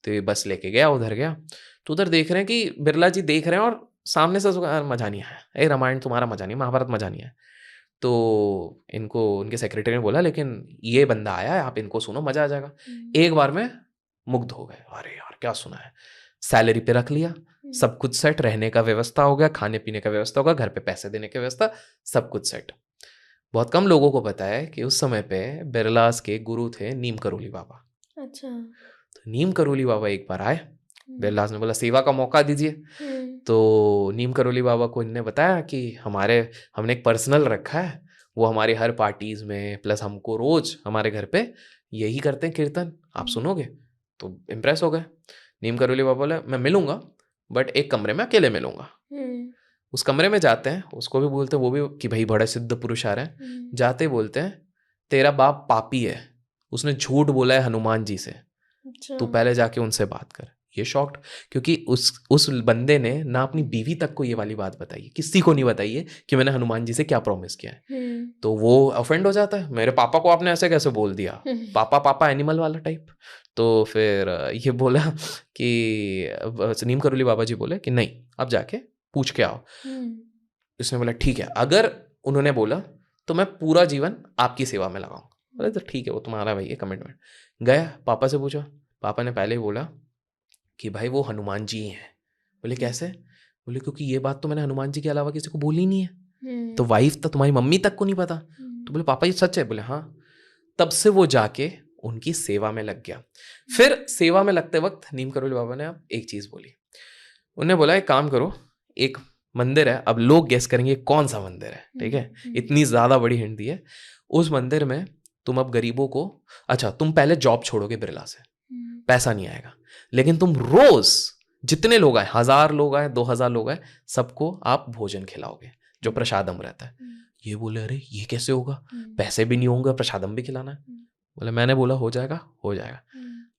तो ये बस लेके गया, उधर गया, तो उधर देख रहे हैं कि बिरला जी देख रहे हैं, और सामने से मजा नहीं आया, ए रामायण तुम्हारा मजा नहीं, महाभारत मजा नहीं आया। तो इनको उनके सेक्रेटरी ने बोला लेकिन ये बंदा आया है, आप इनको सुनो, मजा आ जाएगा। एक बार में मुग्ध हो गए, अरे यार क्या सुना है, सैलरी पे रख लिया, सब कुछ सेट, रहने का व्यवस्था हो गया, खाने पीने का व्यवस्था होगा, घर पे पैसे देने की व्यवस्था, सब कुछ सेट। बहुत कम लोगों को पता है कि उस समय पे बिरलास के गुरु थे नीम करोली बाबा।
अच्छा।
तो नीम करोली बाबा एक बार आए, बिरलास ने बोला सेवा का मौका दीजिए, तो नीम करोली बाबा को इनने बताया कि हमने एक पर्सनल रखा है, वो हमारे हर पार्टीज में, प्लस हमको रोज हमारे घर पे यही करते हैं कीर्तन, आप सुनोगे? तो इम्प्रेस हो गए। नीम करोली बाबा बोले मैं मिलूंगा, बट एक कमरे में अकेले मिलूंगा। उस कमरे में जाते हैं, उसको भी बोलते हैं, वो भी कि भाई बड़े सिद्ध पुरुष आ रहे हैं, जाते बोलते हैं तेरा बाप पापी है, उसने झूठ बोला है हनुमान जी से, तू पहले जाके उनसे बात कर। ये शॉक्ड, क्योंकि उस बंदे ने ना अपनी बीवी तक को ये वाली बात बताई है, किसी को नहीं बताई है कि मैंने हनुमान जी से क्या प्रॉमिस किया है। तो वो ऑफेंड हो जाता है, मेरे पापा को आपने ऐसे कैसे बोल दिया, पापा पापा एनिमल वाला टाइप। तो फिर ये बोला कि नीम करोली बाबा जी बोले कि नहीं, अब जाके पूछ के आओ। इसने बोला ठीक है, अगर उन्होंने बोला तो मैं पूरा जीवन आपकी सेवा में लगाऊंगा। बोले तो ठीक है, वो तुम्हारा भाई है कमिटमेंट। गया, पापा से पूछा, पापा ने पहले ही बोला कि भाई वो हनुमान जी हैं। बोले कैसे? बोले क्योंकि ये बात तो मैंने हनुमान जी के अलावा किसी को बोली नहीं है, तो वाइफ तो तुम्हारी मम्मी तक को नहीं पता। तो बोले पापा ये सच है? बोले हाँ। तब से वो जाके उनकी सेवा में लग गया। फिर सेवा में लगते वक्त नीम करोली बाबा ने एक चीज बोली, उन्होंने बोला एक काम करो, एक मंदिर है, अब लोग गेस करेंगे कौन सा मंदिर है, ठीक है, इतनी ज्यादा बड़ी हिंट दी है। उस मंदिर में तुम अब गरीबों को, अच्छा तुम पहले जॉब छोड़ोगे बिरला से, पैसा नहीं आएगा, लेकिन तुम रोज जितने लोग आए, 1000 लोग आए, 2000 लोग आए, सबको आप भोजन खिलाओगे जो प्रसादम रहता है। ये बोले अरे ये कैसे होगा, पैसे भी नहीं होंगे, प्रसादम भी खिलाना है। बोले मैंने बोला हो जाएगा, हो जाएगा।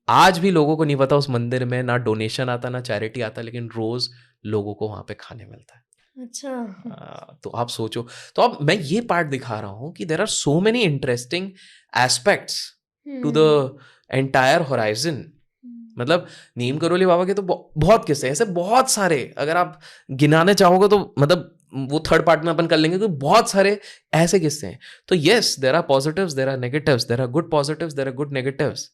आज भी लोगों को नहीं पता उस मंदिर में ना डोनेशन आता ना चैरिटी आता, लेकिन रोज लोगों को वहां पे खाने मिलता है।
अच्छा।
तो आप सोचो, तो अब मैं ये पार्ट दिखा रहा हूं कि there are so many interesting aspects to the entire horizon. मतलब नीम करोली बाबा के तो बहुत किस्से ऐसे, बहुत सारे, अगर आप गिनाने चाहोगे तो मतलब वो थर्ड पार्ट में अपन कर लेंगे, क्योंकि बहुत सारे ऐसे किस्से हैं। तो yes, there are positives, there are negatives, there are good positives, there are good negatives.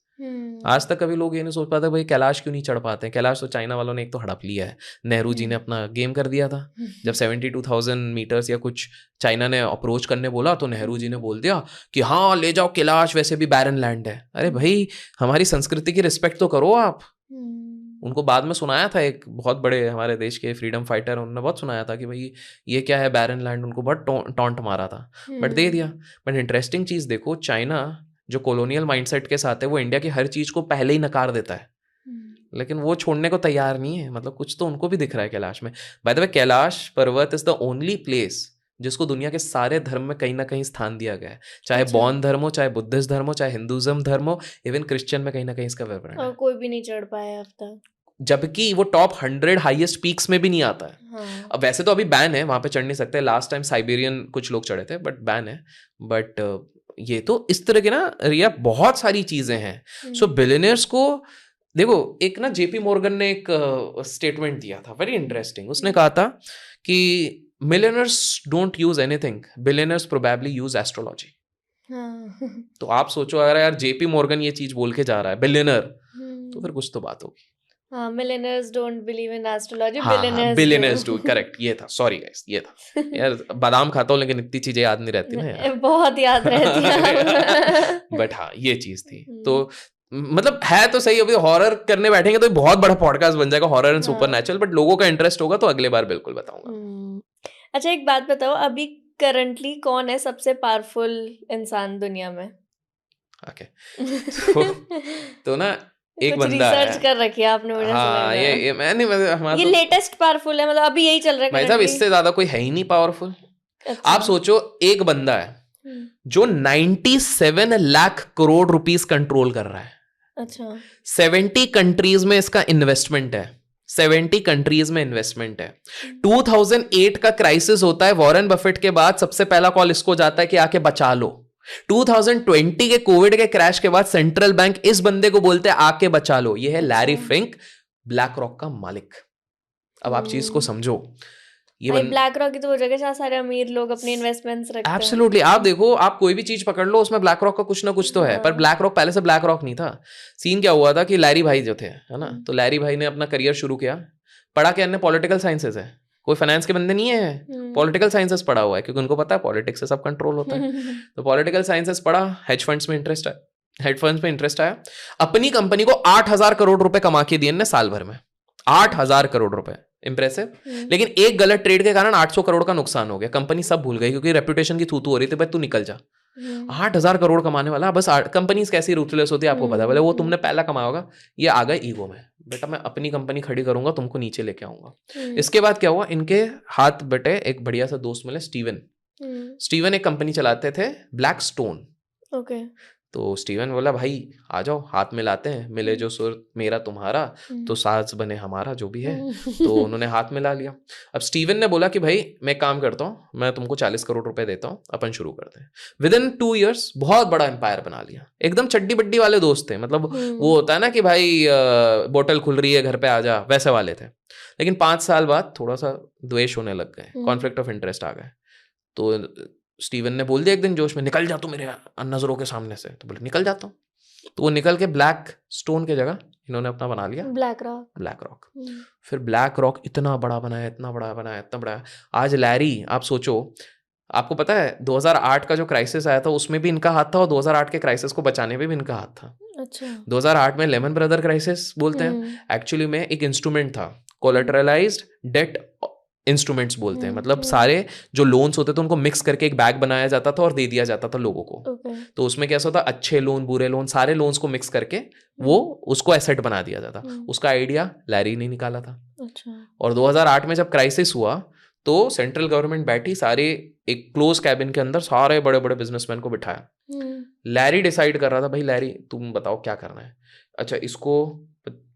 आज तक कभी लोग ये नहीं सोच पाते भाई कैलाश क्यों नहीं चढ़ पाते हैं। कैलाश तो चाइना वालों ने एक तो हड़प लिया है, नेहरू जी ने अपना गेम कर दिया था। जब 72,000 मीटर्स या कुछ चाइना ने अप्रोच करने बोला, तो नेहरू जी ने बोल दिया कि हाँ ले जाओ कैलाश, वैसे भी बैरन लैंड है। अरे भाई हमारी संस्कृति की रिस्पेक्ट तो करो आप। उनको बाद में सुनाया था, एक बहुत बड़े हमारे देश के फ्रीडम फाइटर, उन्होंने बहुत सुनाया था कि भाई ये क्या है बैरन लैंड, उनको बहुत टॉन्ट मारा था, बट दे दिया। बट इंटरेस्टिंग चीज देखो, चाइना जो कॉलोनियल माइंडसेट के साथ है, वो इंडिया की हर चीज को पहले ही नकार देता है, लेकिन वो छोड़ने को तैयार नहीं है। मतलब कुछ तो उनको भी दिख रहा है कैलाश में। बाय द वे कैलाश पर्वत इज द ओनली प्लेस जिसको दुनिया के सारे धर्म में कहीं ना कहीं स्थान दिया गया है, चाहे बौद्ध धर्म हो, चाहे बुद्धिस्ट धर्म हो, चाहे हिंदुज्म धर्म हो, इवन क्रिश्चियन में कहीं ना कहीं इसका विवरण है।
कोई भी नहीं चढ़ पाया अब तक,
जबकि वो टॉप 100 हाईएस्ट पीक्स में भी नहीं आता है। हाँ। अब वैसे तो अभी बैन है, वहां पे चढ़ नहीं सकते। लास्ट टाइम साइबेरियन कुछ लोग चढ़े थे, बट बैन है। बट ये तो इस तरह के ना रिया बहुत सारी चीजें हैं। सो बिलियनियर्स को देखो, एक ना जेपी मॉर्गन ने एक स्टेटमेंट दिया था वेरी इंटरेस्टिंग। उसने कहा था कि millionaires don't use anything, billionaires probably use astrology. तो आप सोचो अगर यार जेपी मॉर्गन ये चीज बोल के जा रहा है बिलियनर, तो फिर कुछ तो बात होगी।
हाँ, millionaires don't believe in astrology,
हाँ बिलियनर्स डू,
डू।
करेक्ट, ये था, सॉरी गाइस, ये था यार। बादाम खाता हूँ लेकिन इतनी चीजें याद नहीं रहती ना यार।
बहुत याद रहती है।
बट हाँ ये चीज थी। तो मतलब है तो सही, अभी हॉरर करने बैठेंगे तो बहुत बड़ा पॉडकास्ट बन जाएगा, horror and super natural, but लोगों का इंटरेस्ट होगा तो अगले बार बिल्कुल बताऊंगा।
अच्छा, एक बात बताओ, अभी करंटली कौन है सबसे पावरफुल इंसान दुनिया में?
ओके तो ना एक
कुछ
बंदा
रिसर्च
है।
कर रखी है आपने, मुझे ऐसा लग
हाँ
रहा है।
ये मैंने हमारा
ये
तो
लेटेस्ट पावरफुल है, मतलब अभी यही चल रहा है
भाई साहब,
करंटली।
इससे ज्यादा कोई है ही नहीं पावरफुल।
अच्छा।
आप सोचो, एक बंदा है जो 97 लाख करोड़ रुपीस कंट्रोल कर रहा है।
अच्छा।
70 कंट्रीज में इसका इन्वेस्टमेंट है, 70 कंट्रीज में इन्वेस्टमेंट है। 2008 का क्राइसिस होता है, वॉरेन बफेट के बाद सबसे पहला कॉल इसको जाता है कि आके बचा लो। 2020 के कोविड के क्रैश के बाद सेंट्रल बैंक इस बंदे को बोलते हैं आके बचा लो। ये है लैरी फिंक, ब्लैक रॉक का मालिक। अब आप चीज को समझो, ये
ब्लैक रॉक की तो वो जगह जहाँ सारे अमीर लोग अपने इन्वेस्टमेंट्स रखते हैं।
एब्सोल्युटली। आप देखो, आप कोई भी चीज पकड़ लो उसमें ब्लैक रॉक का कुछ ना कुछ तो है। पर ब्लैक रॉक पहले से ब्लैक रॉक नहीं था। सीन क्या हुआ था कि लैरी भाई जो थे, है ना, तो लैरी भाई ने अपना करियर शुरू किया। पढ़ा क्या इन्हें? पॉलिटिकल साइंसेस है। कोई फाइनेंस के बंदे नहीं है, पॉलिटिकल साइंसेस पढ़ा हुआ है, क्योंकि उनको पता है पॉलिटिक्स से सब कंट्रोल होता है। तो पॉलिटिकल साइंसेस पढ़ा, हेज फंड्स में इंटरेस्ट है, हेज फंड्स में इंटरेस्ट आया। अपनी कंपनी को 8,000 करोड़ रुपए कमा के दिए साल भर में। 8,000 करोड़ रुपए, इंप्रेसिव। लेकिन एक गलत ट्रेड के कारण 800 करोड़ का नुकसान हो गया। कंपनी सब भूल गई, क्योंकि रेपुटेशन की थू-थू हो रही थी, भाई तू निकल जा। 8,000 करोड़ कमाने वाला, बस कंपनीज कैसी रूथलेस होती है आपको पता है। बोले वो तुमने पहला कमाया होगा, ये आ गए ईगो में, बेटा मैं अपनी कंपनी खड़ी करूंगा, तुमको नीचे लेके आऊंगा। इसके बाद क्या हुआ, इनके हाथ बटे एक बढ़िया सा दोस्त मिले, स्टीवन। स्टीवन एक कंपनी चलाते थे, ब्लैक स्टोन।
ओके।
तो स्टीवन बोला भाई आ जाओ, हाथ मिलाते हैं, मिले जो सुर मेरा तुम्हारा तो साज बने हमारा, जो भी है। तो उन्होंने हाथ मिला लिया। अब स्टीवन ने बोला कि भाई मैं काम करता हूँ, मैं तुमको 40 करोड़ रुपए देता हूँ, अपन शुरू करते हैं। विदिन 2 years बहुत बड़ा एम्पायर बना लिया। एकदम चड्डी बड्डी वाले दोस्त थे, मतलब वो होता है ना कि भाई बोतल खुल रही है घर पे आ जा, वैसे वाले थे। लेकिन 5 साल बाद थोड़ा सा द्वेष होने लग गए, कॉन्फ्लिक्ट ऑफ इंटरेस्ट आ गए। तो स्टीवन ने बोल दिया एक दिन जोश में, निकल जा तू मेरे नजरों के सामने से। तो बोले निकल जाता हूँ। तो वो निकल के ब्लैक स्टोन के जगह इन्होंने अपना बना लिया ब्लैक रॉक। Black rock. फिर ब्लैक रॉक इतना बड़ा बनाया, इतना बड़ा बनाया, इतना बड़ा। आज लैरी, आप सोचो, आपको पता है 2008 का जो क्राइसिस आया था उसमें भी इनका हाथ था, और 2008 के क्राइसिस को बचाने में भी इनका हाथ था। अच्छा। 2008 में लेमन ब्रदर क्राइसिस बोलते हैं, एक्चुअली में एक इंस्ट्रूमेंट था, कोलैटरलाइज्ड डेट इंस्ट्रूमेंट्स बोलते हैं। मतलब सारे जो लोन्स होते थे उनको मिक्स करके एक बैग बनाया जाता था और दे दिया जाता था लोगों को। तो उसमें कैसा होता, अच्छे लोन, बुरे लोन, सारे लोन्स को मिक्स करके वो उसको एसेट बना दिया जाता। उसका आइडिया लैरी ने निकाला था। अच्छा। और 2008 में जब क्राइसिस हुआ तो सेंट्रल गवर्नमेंट बैठी, सारे एक क्लोज कैबिन के अंदर सारे बड़े बड़े बिजनेसमैन को बिठाया। लैरी डिसाइड कर रहा था, भाई लैरी तुम बताओ क्या करना है। अच्छा, इसको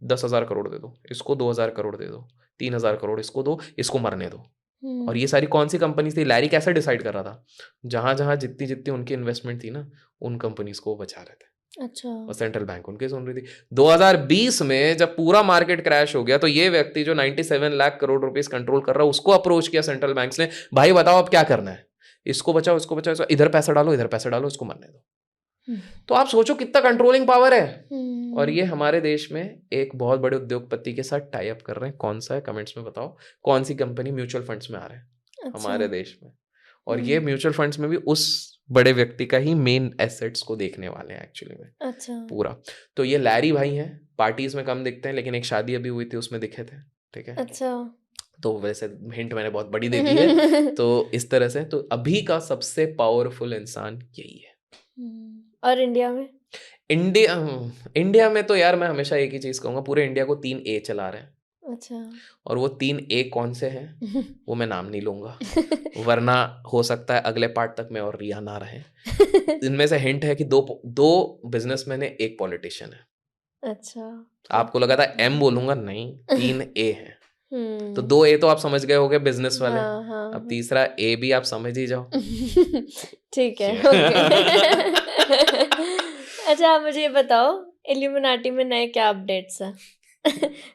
10,000 करोड़ दे दो, इसको 2,000 करोड़ दे दो, 3,000 करोड़ इसको दो, इसको मरने दो। और ये सारी कौन सी कंपनी थी? लैरी कैसे डिसाइड कर रहा था? जहां जहां जितनी जितनी उनकी इन्वेस्टमेंट थी ना, उन कंपनीज को बचा रहे थे। अच्छा। और सेंट्रल बैंक उनके सुन रही थी। 2020 में जब पूरा मार्केट क्रैश हो गया तो ये व्यक्ति जो 97 लाख करोड़ रुपीस कंट्रोल कर रहा है, उसको अप्रोच किया सेंट्रल बैंक ने, भाई बताओ अब क्या करना है, इसको बचाओ, इसको बचाओ, इधर पैसा डालो, इधर पैसा डालो, इसको मरने दो। तो आप सोचो कितना कंट्रोलिंग पावर है। और ये हमारे देश में एक बहुत बड़े उद्योगपति के साथ टाई अप कर रहे हैं। कौन सा है, कमेंट्स में बताओ, कौन सी कंपनी म्यूचुअल फंड्स में आ रहे हैं। अच्छा। हमारे देश में। और ये म्यूचुअल फंड्स में भी उस बड़े व्यक्ति का ही मेन एसेट्स को देखने वाले हैं एक्चुअली में। अच्छा। पूरा। तो ये लैरी भाई हैं, पार्टीज में कम दिखते हैं, लेकिन एक शादी अभी हुई थी उसमें दिखे थे। ठीक है। अच्छा। तो वैसे हिंट मैंने बहुत बड़ी दे दी है। तो इस तरह से तो अभी का सबसे पावरफुल इंसान यही है।
और इंडिया में?
इंडिया में तो यार मैं हमेशा एक ही चीज कहूंगा, पूरे इंडिया को 3 A चला रहे हैं। अच्छा। और वो 3 A कौन से हैं वो मैं नाम नहीं लूंगा, वरना हो सकता है अगले पार्ट तक में और रिया ना रहे। इनमें से हिंट है कि दो बिजनेसमैन है, एक पॉलिटिशियन है। अच्छा। आपको लगा था M बोलूंगा, नहीं, 3 A है। तो 2 A तो आप समझ गए होगे, बिजनेस वाले। हाँ, हाँ, अब तीसरा A भी आप समझ ही जाओ। ठीक है।
अच्छा, आप मुझे ये बताओ, इल्यूमिनाटी में नए क्या अपडेट्स हैं?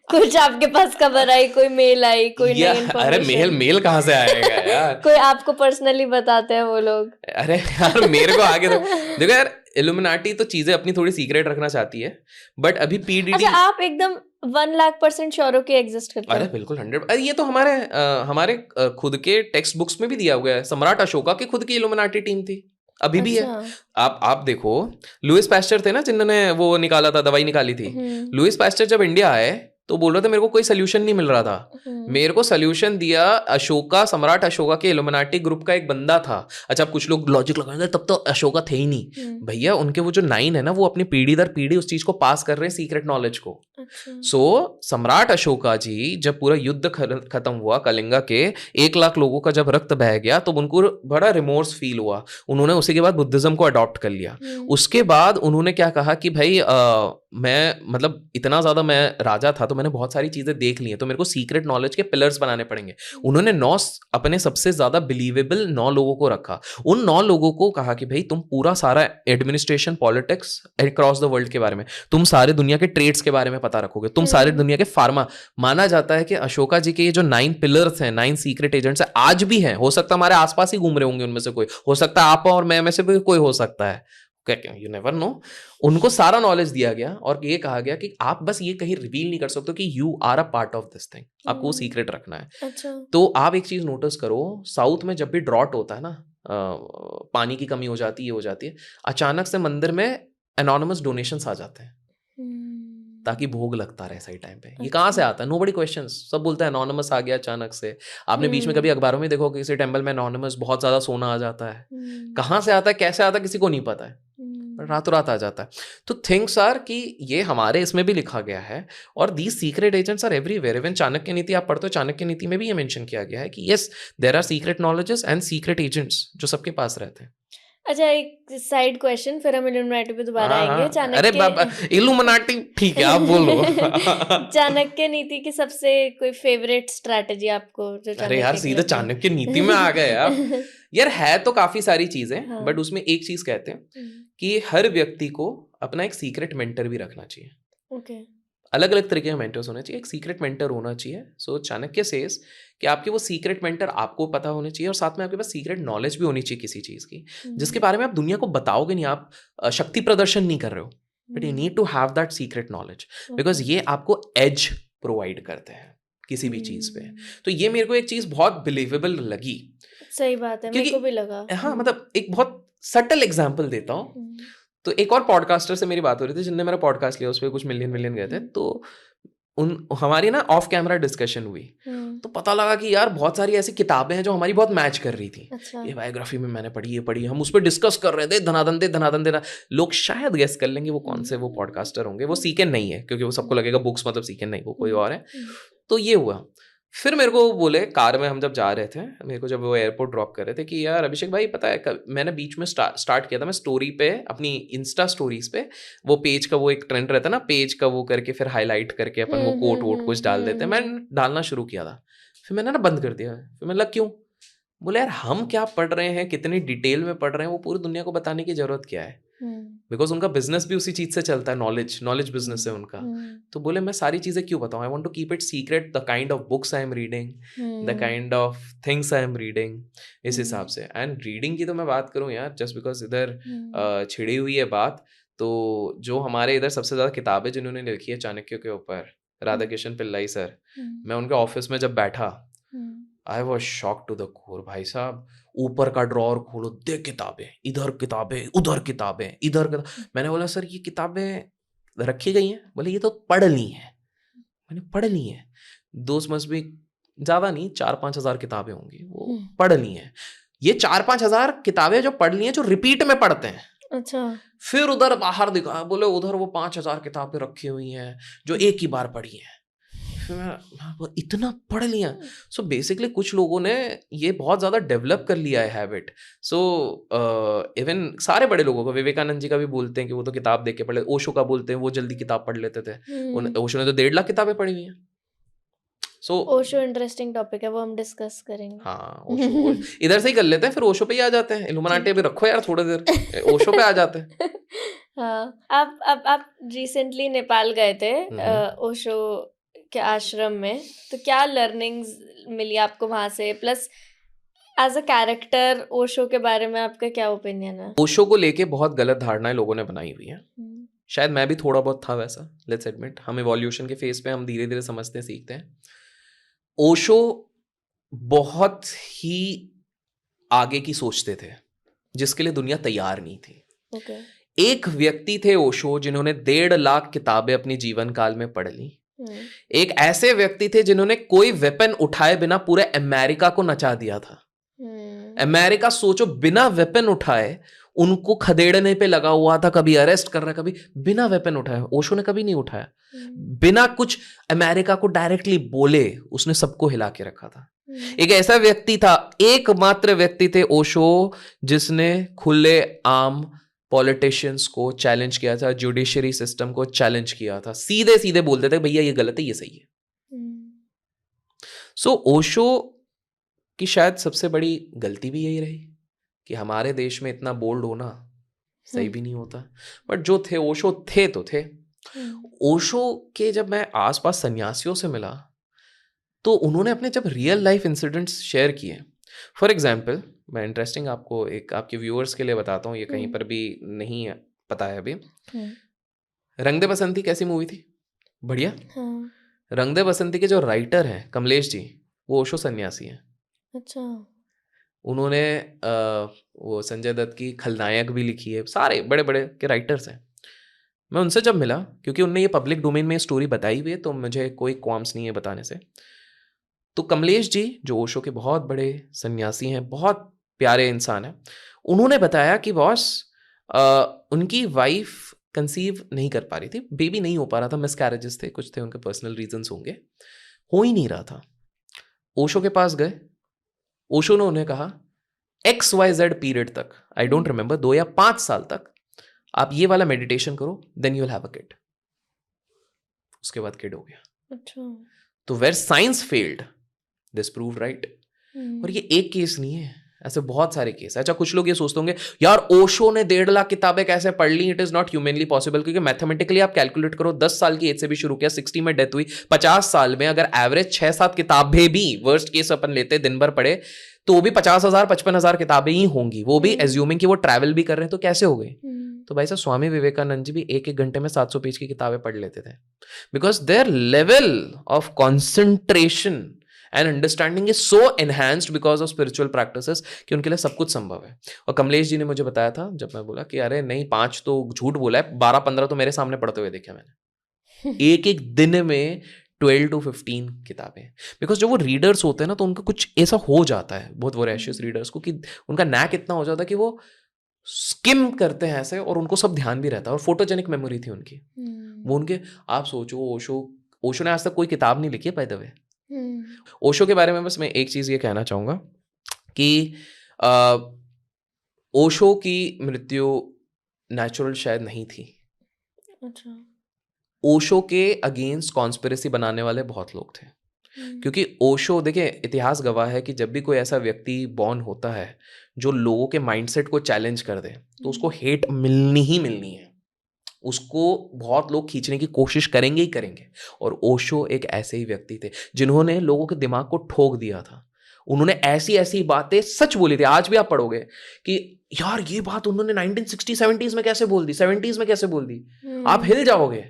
कुछ आपके पास खबर आई, कोई मेल आई, कोई नई इन्फॉर्मेशन?
अरे मेल कहाँ से आएगा यार?
कोई आपको पर्सनली बताते हैं वो लोग?
अरे यार मेरे को आगे तो देखो यार, इल्यूमिनाटी तो चीजें अपनी थोड़ी सीक्रेट रखना चाहती है, बट अभी PDD।
अच्छा, आप एकदम 1,00,000% श्योर हो कि एग्जिस्ट करता
अरे
है।
बिल्कुल 100। ये तो हमारे खुद के टेक्स्ट बुक्स में भी दिया हुआ है। सम्राट अशोका की खुद की इल्यूमिनाटी टीम थी, अभी भी है।
अच्छा।
आप देखो, लुइस पैस्चर थे ना जिन्होंने वो निकाला था, दवाई निकाली थी। लुइस पैस्चर जब इंडिया आए तो बोल रहे थे मेरे को कोई सोल्यूशन नहीं मिल रहा था, मेरे को सोल्यूशन दिया अशोका, सम्राट अशोका के इल्यूमिनाटी ग्रुप का एक बंदा था। अच्छा, अब कुछ लोग लॉजिक लगाएंगे तब तो अशोका थे ही नहीं। भैया उनके वो जो 9 है ना, वो अपनी पीढ़ी दर पीढ़ी उस चीज को पास कर रहे हैं, सीक्रेट नॉलेज को। सो सम्राट अशोका जी जब पूरा युद्ध खत्म हुआ कलिंगा के, 1 लाख लोगों का जब रक्त बह गया तो उनको बड़ा रिमोर्स फील हुआ। उन्होंने उसी के बाद बुद्धिज्म को अडॉप्ट कर लिया। उसके बाद उन्होंने क्या कहा कि भाई मैं मतलब इतना ज्यादा मैं राजा था तो मैंने बहुत सारी चीजें देख ली हैं, तो मेरे को सीक्रेट नॉलेज के पिलर्स बनाने पड़ेंगे। उन्होंने 9 अपने सबसे ज्यादा बिलीवेबल 9 लोगों को रखा। उन 9 लोगों को कहा कि भाई तुम पूरा सारा administration, politics across the world के बारे में, तुम सारे दुनिया के ट्रेड्स के बारे में पता रखोगे, तुम सारे दुनिया के फार्मा। माना जाता है कि अशोका जी के ये जो 9 पिलर्स हैं, 9 सीक्रेट एजेंट्स हैं, आज भी हैं। हो सकता है हमारे आसपास ही घूम रहे होंगे उनमें से कोई, हो सकता है आप और मैं में से भी कोई हो सकता है, यू नेवर नो। उनको सारा नॉलेज दिया गया और ये कहा गया कि आप बस ये कहीं रिवील नहीं कर सकते कि you are a part of this thing, आपको वो सीक्रेट रखना है।
अच्छा।
तो आप एक चीज नोटिस करो, साउथ में जब भी ड्रॉट होता है ना, पानी की कमी हो जाती है, अचानक से मंदिर में एनोनिमस डोनेशंस आ जाते हैं ताकि भोग लगता रहे सही टाइम पे। ये कहाँ से आता है? नोबडी क्वेश्चंस, सब बोलते हैं एनोनिमस आ गया अचानक से। आपने बीच में कभी अखबारों में देखो किसी टेंपल में एनोनिमस बहुत ज्यादा सोना आ जाता है, कहाँ से आता है, कैसे आता है, किसी को नहीं पता है, रातों रात आ जाता है। तो थिंग्स आर कि ये हमारे इसमें भी लिखा गया है, और these secret agents are everywhere. Even Chanakya Niti आप पढ़ते हो, चाणक्य नीति में भी ये मेंशन किया गया है कि yes, there are secret knowledges and secret agents जो सबके पास रहते हैं।
अच्छा, एक साइड क्वेश्चन, फिर हम इल्यूमिनाटी पे दोबारा आएंगे। चाणक्य,
अरे बाबा इल्यूमिनाटी ठीक है, आप बोलो।
चाणक्य नीति की सबसे कोई फेवरेट स्ट्रैटेजी आपको जो चाणक्य?
अरे यार सीधे चाणक्य नीति में आ गए आप। यार है तो काफी सारी चीजें, बट उसमें एक चीज कहते हैं कि हर व्यक्ति को अपना एक सीक्रेट मेंटर भी रखना चाहिए।
ओके।
अलग अलग तरीके के मेंटर्स होने चाहिए, एक सीक्रेट मेंटर होना चाहिए। सो चाणक्य सेज कि आपके वो सीक्रेट मेंटर आपको पता होने चाहिए, और साथ में आपके पास सीक्रेट नॉलेज भी होनी चाहिए किसी चीज की, जिसके बारे में आप दुनिया को बताओगे नहीं। आप शक्ति प्रदर्शन नहीं कर रहे हो, but you need to have that secret knowledge, because ये आपको एज प्रोवाइड करते हैं किसी भी चीज पे। तो ये मेरे को एक चीज बहुत बिलीवेबल लगी।
सही बात है, मेरे को भी लगा।
हाँ, मतलब एक बहुत सटल एग्जाम्पल देता हूँ। तो एक और पॉडकास्टर से मेरी बात हो रही थी जिनने मेरा पॉडकास्ट लिया, उस पर कुछ मिलियन गए थे। तो हमारी ना ऑफ कैमरा डिस्कशन हुई, तो पता लगा कि यार बहुत सारी ऐसी किताबें हैं जो हमारी बहुत मैच कर रही थी।
अच्छा।
ये बायोग्राफी में मैंने पढ़ी, ये पढ़ी, हम उस पर डिस्कस कर रहे थे, धनाधन देना। लोग शायद गेस कर लेंगे वो कौन से वो पॉडकास्टर होंगे। वो सीकेन नहीं है, क्योंकि वो सबको लगेगा बुक्स मतलब सीकेन नहीं, वो कोई और है। तो ये हुआ। फिर मेरे को बोले, कार में हम जब जा रहे थे, मेरे को जब वो एयरपोर्ट ड्रॉप कर रहे थे, कि यार अभिषेक भाई पता है मैंने बीच में स्टार्ट किया था, मैं स्टोरी पे, अपनी इंस्टा स्टोरीज पे, वो पेज का वो एक ट्रेंड रहता है ना, पेज का वो करके फिर हाईलाइट करके अपन वो कोट वोट कुछ डाल देते हैं, मैं डालना शुरू किया था। फिर मैंने ना बंद कर दिया। फिर मैंने लगा क्यों? बोले यार हम क्या पढ़ रहे हैं, कितनी डिटेल में पढ़ रहे हैं, वो पूरी दुनिया को बताने की जरूरत क्या है? बिकॉज उनका बिजनेस भी उसी चीज से चलता है, नॉलेज बिजनेस है उनका। तो बोले मैं सारी चीजें क्यों बताऊं, I want to keep it secret, the kind of books I am reading, the kind of things I am reading, इस हिसाब से। एंड रीडिंग की तो मैं बात करूं यार, जस्ट बिकॉज इधर छिड़ी हुई है बात, तो जो हमारे इधर सबसे ज्यादा किताबें जिन्होंने लिखी है चाणक्य के ऊपर, राधा किशन पिल्लाई सर। मैं उनके ऑफिस में जब बैठा, I was shock to the core. भाई साहब, ऊपर का ड्रॉर खोलो, देख किताबें, इधर किताबें, उधर किताबें, इधर मैंने बोला सर ये किताबें रखी गई हैं? बोले ये तो पढ़ ली हैं। मैंने पढ़ ली हैं, दोस्त मस्ट भी ज्यादा नहीं, 4-5 हजार किताबें होंगी, वो पढ़ ली हैं। ये 4-5 हजार किताबें जो पढ़ ली हैं, जो रिपीट में पढ़ते हैं। अच्छा। फिर उधर बाहर दिखा, बोले उधर वो 5,000 किताबें रखी हुई हैं जो एक ही बार पढ़ी हैं। इतना पढ़ लिया। सो बेसिकली कुछ लोगों ने ये बहुत ज्यादा डेवलप कर लिया है हैबिट। सो इवन सारे बड़े लोगों को, विवेकानंद जी का भी बोलते हैं कि वो तो किताब देख के पढ़े, ओशो का बोलते हैं वो जल्दी किताब पढ़ लेते थे। ओशो ने तो 1.5 लाख किताबें पढ़ी हुई हैं। सो
ओशो इंटरेस्टिंग टॉपिक है, वो हम डिस्कस करेंगे।
हाँ, ओशो इधर से ही कर लेते हैं, फिर ओशो पे ही आ जाते हैं। इल्यूमिनाटी भी रखो यार थोड़ी देर, ओशो पे आ जाते हैं।
हाँ, आप रिसेंटली नेपाल गए थे ओशो के आश्रम में, तो क्या लर्निंग्स मिली आपको वहां से? Plus as a character Osho के बारे में आपका क्या ओपिनियन है?
ओशो को लेके बहुत गलत धारणाएं लोगों ने बनाई हुई है। शायद मैं भी थोड़ा बहुत था वैसा, लेट्स एडमिट, हम इवोल्यूशन के फेस पे हम धीरे धीरे समझते सीखते हैं। ओशो बहुत ही आगे की सोचते थे जिसके लिए दुनिया तैयार नहीं थी।
Okay.
एक व्यक्ति थे ओशो जिन्होंने 1.5 लाख किताबें अपनी जीवन काल में पढ़ ली। एक ऐसे व्यक्ति थे जिन्होंने कोई वेपन उठाए बिना पूरे अमेरिका को नचा दिया था। अमेरिका सोचो बिना वेपन उठाए उनको खदेड़ने पे लगा हुआ था, कभी अरेस्ट कर रहा है, कभी बिना वेपन उठाए। ओशो ने कभी नहीं उठाया, बिना कुछ अमेरिका को डायरेक्टली बोले उसने सबको हिला के रखा था। एक ऐसा व्यक्ति था, एकमात्र व्यक्ति थे ओशो जिसने खुले आम पॉलिटिशियंस को चैलेंज किया था, जुडिशरी सिस्टम को चैलेंज किया था, सीधे सीधे बोलते थे भैया ये गलत है ये सही है। सो ओशो की शायद सबसे बड़ी गलती भी यही रही कि हमारे देश में इतना बोल्ड होना सही भी नहीं होता। बट जो थे ओशो थे तो थे। ओशो के जब मैं आसपास सन्यासियों से मिला तो उन्होंने अपने जब रियल लाइफ इंसिडेंट्स शेयर किए, फॉर एग्जाम्पल मैं इंटरेस्टिंग आपको एक आपके व्यूअर्स के लिए बताता हूँ, ये कहीं पर भी नहीं पता है अभी। रंग दे बसंती कैसी मूवी थी? बढ़िया। रंग दे बसंती के जो राइटर हैं कमलेश जी, वो ओशो सन्यासी हैं।
अच्छा।
उन्होंने वो संजय दत्त की खलनायक भी लिखी है, सारे बड़े बड़े के राइटर्स हैं। मैं उनसे जब मिला, क्योंकि उनने ये पब्लिक डोमेन में स्टोरी बताई हुई है तो मुझे कोई क्वाम्स नहीं है बताने से। तो कमलेश जी जो ओशो के बहुत बड़े सन्यासी हैं, बहुत प्यारे इंसान हैं, उन्होंने बताया कि बॉस उनकी वाइफ कंसीव नहीं कर पा रही थी, बेबी नहीं हो पा रहा था, मिसकैरेजेस थे, कुछ थे उनके पर्सनल रीजंस होंगे, हो ही नहीं रहा था। ओशो के पास गए, ओशो ने उन्हें कहा XYZ पीरियड तक, आई डोंट रिमेंबर 2 या 5 साल तक आप ये वाला मेडिटेशन करो, then you will have a kid. उसके बाद किड हो गया। अच्छा। तो where science failed this proved right. और ये एक केस नहीं है, ऐसे बहुत सारे केस। अच्छा, कुछ लोग ये सोचते होंगे यार ओशो ने 1.5 लाख किताबें कैसे पढ़ ली? It is not humanly possible, क्योंकि मैथमेटिकली आप कैलकुलेट करो, 10 साल की एज से भी शुरू किया, 60 में डेथ हुई, 50 साल में अगर एवरेज 6-7 किताबें भी वर्स्ट केस अपन लेते दिन भर पढ़े तो वो भी 50,000 55,000 किताबें ही होंगी, वो भी एज्यूमिंग कि वो ट्रैवल भी कर रहे हैं, तो कैसे हो गई? तो भाई साहब स्वामी विवेकानंद जी भी एक घंटे में 700 पेज की किताबें पढ़ लेते थे, because their level of concentration and understanding is so enhanced because of spiritual practices कि उनके लिए सब कुछ संभव है। और कमलेश जी ने मुझे बताया था, जब मैं बोला कि अरे नहीं 5 तो झूठ बोला है, 12-15 तो मेरे सामने पढ़ते हुए देखे मैंने, एक दिन में 12 to 15 किताबें। बिकॉज जो वो रीडर्स होते हैं ना, तो उनका कुछ ऐसा हो जाता है, बहुत वोरेशियस रीडर्स को, कि उनका नैक इतना हो जाता है कि वो स्किम करते हैं ऐसे, और उनको सब ध्यान भी रहता है, और फोटोजेनिक मेमोरी थी उनकी। वो उनके, आप सोचो ओशो ने आज तक कोई किताब नहीं लिखी है बाय द वे। ओशो के बारे में बस मैं एक चीज ये कहना चाहूंगा कि ओशो की मृत्यु नेचुरल शायद नहीं थी। अच्छा। ओशो के अगेंस्ट कॉन्स्पिरेसी बनाने वाले बहुत लोग थे, क्योंकि ओशो, देखिए इतिहास गवाह है कि जब भी कोई ऐसा व्यक्ति बॉर्न होता है जो लोगों के माइंडसेट को चैलेंज कर दे, तो उसको हेट मिलनी ही मिलनी है, उसको बहुत लोग खींचने की कोशिश करेंगे ही करेंगे। और ओशो एक ऐसे ही व्यक्ति थे जिन्होंने लोगों के दिमाग को ठोक दिया था। उन्होंने ऐसी ऐसी बातें सच बोली थी, आज भी आप पढ़ोगे कि यार ये बात उन्होंने 1960-70s में कैसे बोल दी, 70s में कैसे बोल दी, आप हिल जाओगे।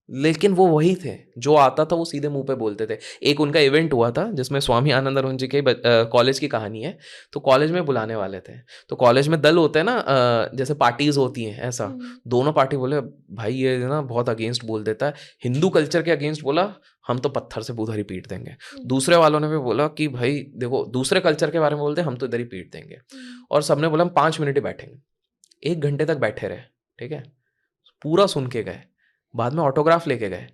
लेकिन वो वही थे, जो आता था वो सीधे मुंह पे बोलते थे। एक उनका इवेंट हुआ था जिसमें स्वामी आनंदानंद जी के कॉलेज की कहानी है। तो कॉलेज में बुलाने वाले थे, तो कॉलेज में दल होते हैं ना, जैसे पार्टीज होती हैं ऐसा। दोनों पार्टी बोले भाई ये ना बहुत अगेंस्ट बोल देता है, हिंदू कल्चर के अगेंस्ट बोला, हम तो पत्थर से उधर ही पीट देंगे। दूसरे वालों ने भी बोला कि भाई देखो दूसरे कल्चर के बारे में बोलते हैं, हम तो इधर ही पीट देंगे। और सबने बोला हम 5 मिनट ही बैठेंगे। 1 घंटे तक बैठे रहे, ठीक है, पूरा सुन के गए, बाद में ऑटोग्राफ लेके गए,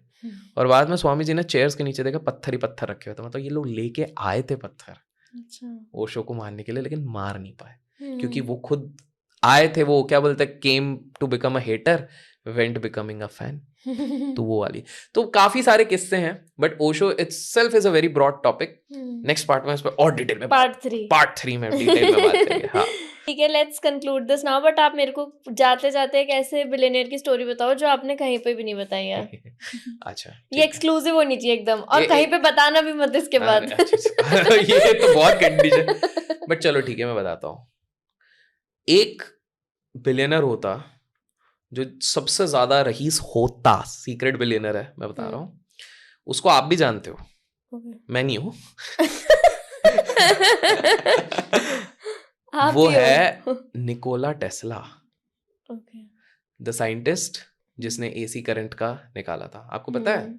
और बाद में स्वामी जी ने चेयर्स के नीचे देखा पत्थर ही पत्थर रखे हुए थे। मतलब ये लोग लेके आए थे पत्थर। अच्छा। ओशो को मारने के लिए, लेकिन मार नहीं पाए, क्योंकि वो खुद आए थे, वो क्या बोलते हैं, came to become a hater went becoming a fan. तो वो वाली, तो काफी सारे किस्से हैं, बट Osho itself is a very broad topic. Next part में इस पर और डिटेल में पार्ट 3 में डिटेल में बात करेंगे। हाँ
ठीक है, let's conclude this now. But आप मेरे को जाते जाते एक ऐसे बिलियनियर की स्टोरी बताओ जो आपने कहीं पे भी नहीं बताई है।
अच्छा,
ये एक्सक्लूसिव होनी चाहिए एकदम, और कहीं पे बताना भी मत इसके बाद।
ये तो बहुत कंडीशन, बट चलो ठीक है मैं बताता हूँ। एक बिलियनर होता जो सबसे ज्यादा रईस होता सीक्रेट बिलियनर है, मैं बता रहा हूँ, उसको आप भी जानते हो, मैं नहीं हूँ। वो है निकोला टेस्ला, द साइंटिस्ट जिसने एसी करंट का निकाला था। आपको पता है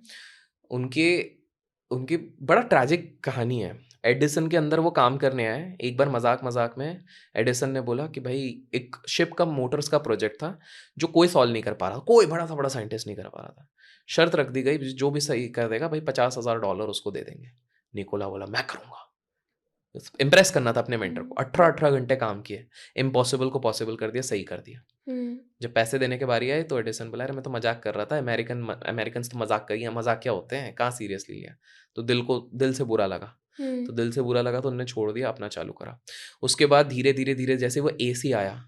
उनके उनकी बड़ा ट्रैजिक कहानी है। एडिसन के अंदर वो काम करने आए, एक बार मजाक मजाक में एडिसन ने बोला कि भाई एक शिप का मोटर्स का प्रोजेक्ट था जो कोई सॉल्व नहीं कर पा रहा, कोई बड़ा सा बड़ा साइंटिस्ट नहीं कर पा रहा था। शर्त रख दी गई, जो भी सही कर देगा भाई $50,000 उसको दे देंगे। निकोला बोला मैं करूंगा, इम्प्रेस करना था अपने मेंटर को। 18 घंटे काम किए, इम्पॉसिबल को पॉसिबल कर दिया, सही कर दिया। जब पैसे देने के बारी आए तो एडिसन बोला, अरे मैं तो मजाक कर रहा था, अमेरिकन तो मजाक करिए, मजाक क्या होते हैं, कहाँ सीरियसली लिया। तो दिल से बुरा लगा, तो दिल से बुरा लगा तो उन्होंने छोड़ दिया, अपना चालू करा। उसके बाद धीरे धीरे धीरे जैसे वो एसी आया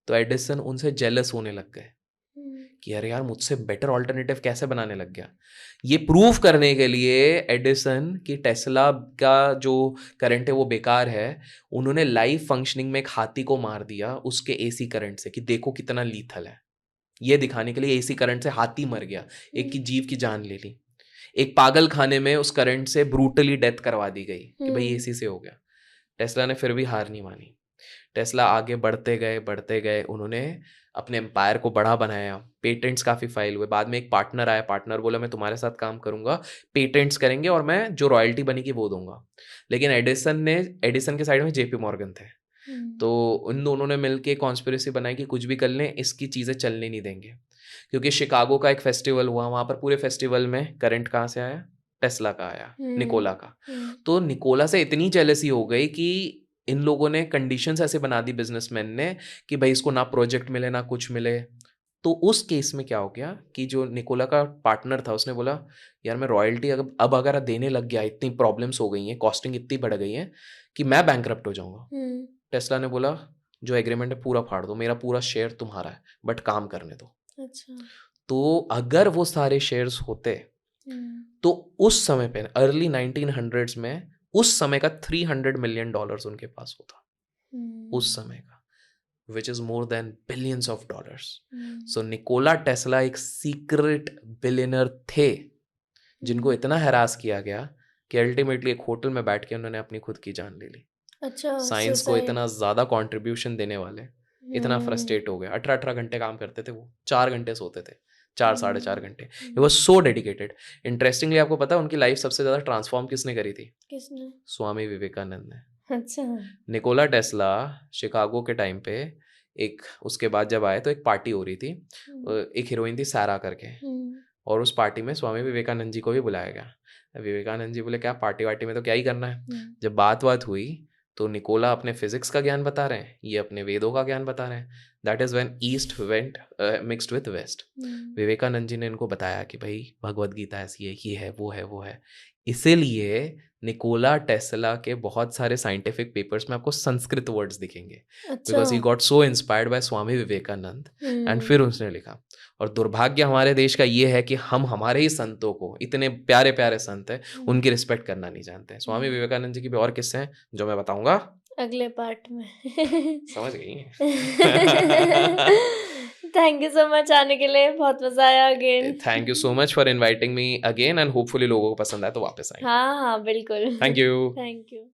तो एडिसन उनसे जेलस होने लग गए कि अरे यार मुझसे बेटर ऑल्टरनेटिव कैसे बनाने लग गया। ये प्रूव करने के लिए एडिसन की टेस्ला का जो करंट है वो बेकार है, उन्होंने लाइव फंक्शनिंग में एक हाथी को मार दिया उसके एसी करंट से कि देखो कितना लीथल है। ये दिखाने के लिए एसी करंट से हाथी मर गया, एक की जीव की जान ले ली। एक पागल खाने में उस करंट से ब्रूटली डेथ करवा दी गई कि भाई एसी से हो गया। टेस्ला ने फिर भी हार नहीं मानी। टेस्ला आगे बढ़ते गए, उन्होंने अपने एम्पायर को बड़ा बनाया, पेटेंट्स काफ़ी फाइल हुए। बाद में एक पार्टनर आया, पार्टनर बोला मैं तुम्हारे साथ काम करूंगा, पेटेंट्स करेंगे और मैं जो रॉयल्टी बनेगी वो दूंगा। लेकिन एडिसन के साइड में जेपी मॉर्गन थे, तो उन दोनों ने मिलके कॉन्स्पिरेसी बनाई कि कुछ भी कर लें इसकी चीज़ें चलने नहीं देंगे। क्योंकि शिकागो का एक फेस्टिवल हुआ, वहाँ पर पूरे फेस्टिवल में करंट कहाँ से आया, टेस्ला का आया, निकोला का। तो निकोला से इतनी जेलसी हो गई कि इन लोगों ने कंडीशंस ऐसे बना दी बिजनेसमैन ने कि भाई इसको ना प्रोजेक्ट मिले ना कुछ मिले। तो उस केस में क्या हो गया कि जो निकोला का पार्टनर था उसने बोला यार मैं रॉयल्टी अब अगर देने लग गया, इतनी प्रॉब्लम्स हो गई हैं, कॉस्टिंग इतनी बढ़ गई है कि मैं बैंकरप्ट हो जाऊंगा। टेस्ला ने बोला जो एग्रीमेंट है पूरा फाड़ दो, मेरा पूरा शेयर तुम्हारा है बट काम करने दो। अच्छा। तो अगर वो सारे शेयर्स होते तो उस समय पे अर्ली 1900s में उस समय का $300 मिलियन उनके पास होता, उस समय का, which is more than billions of dollars. So Nikola Tesla एक सीक्रेट बिलियनर थे जिनको इतना हैरास किया गया कि अल्टीमेटली एक होटल में बैठ के उन्होंने अपनी खुद की जान ले ली। अच्छा, साइंस को इतना ज्यादा कंट्रीब्यूशन देने वाले इतना फ्रस्ट्रेट हो गया। 18 घंटे काम करते थे वो, 4 घंटे सोते थे, 4-4.5 घंटे। He was so dedicated. Interestingly आपको पता है उनकी लाइफ सबसे ज्यादा ट्रांसफॉर्म किसने करी थी? किसने? स्वामी विवेकानंद ने। अच्छा। निकोला टेस्ला शिकागो के टाइम पे एक उसके बाद जब आए तो एक पार्टी हो रही थी, एक हीरोइन थी सारा करके, और उस पार्टी में स्वामी विवेकानंद जी को भी बुलाया गया। विवेकानंद जी बोले क्या पार्टी वार्टी में तो क्या ही करना है। जब बात हुई तो निकोला अपने फिजिक्स का ज्ञान बता रहे हैं, ये अपने वेदों का ज्ञान बता रहे हैं। That is when east went mixed with west. Vivekananda ji ने इनको बताया कि भाई भगवद गीता ऐसी है, ये है वो है वो है। इसीलिए निकोला टेस्ला के बहुत सारे साइंटिफिक पेपर्स में आपको संस्कृत वर्ड्स दिखेंगे, because he got so inspired by Swami Vivekananda and फिर उसने लिखा। और दुर्भाग्य हमारे देश का ये है कि हम हमारे ही संतों को, इतने प्यारे प्यारे संत हैं, उनकी रिस्पेक्ट करना नहीं जानते हैं। स्वामी विवेकानंद जी की भी और किस्से हैं जो मैं बताऊंगा
अगले पार्ट में।
समझ गई?
थैंक यू सो मच आने के लिए, बहुत मजा आया again.
Thank you so much for inviting me again and hopefully लोगों को पसंद आए तो वापस आए।
हाँ बिल्कुल।
Thank you.
Thank you.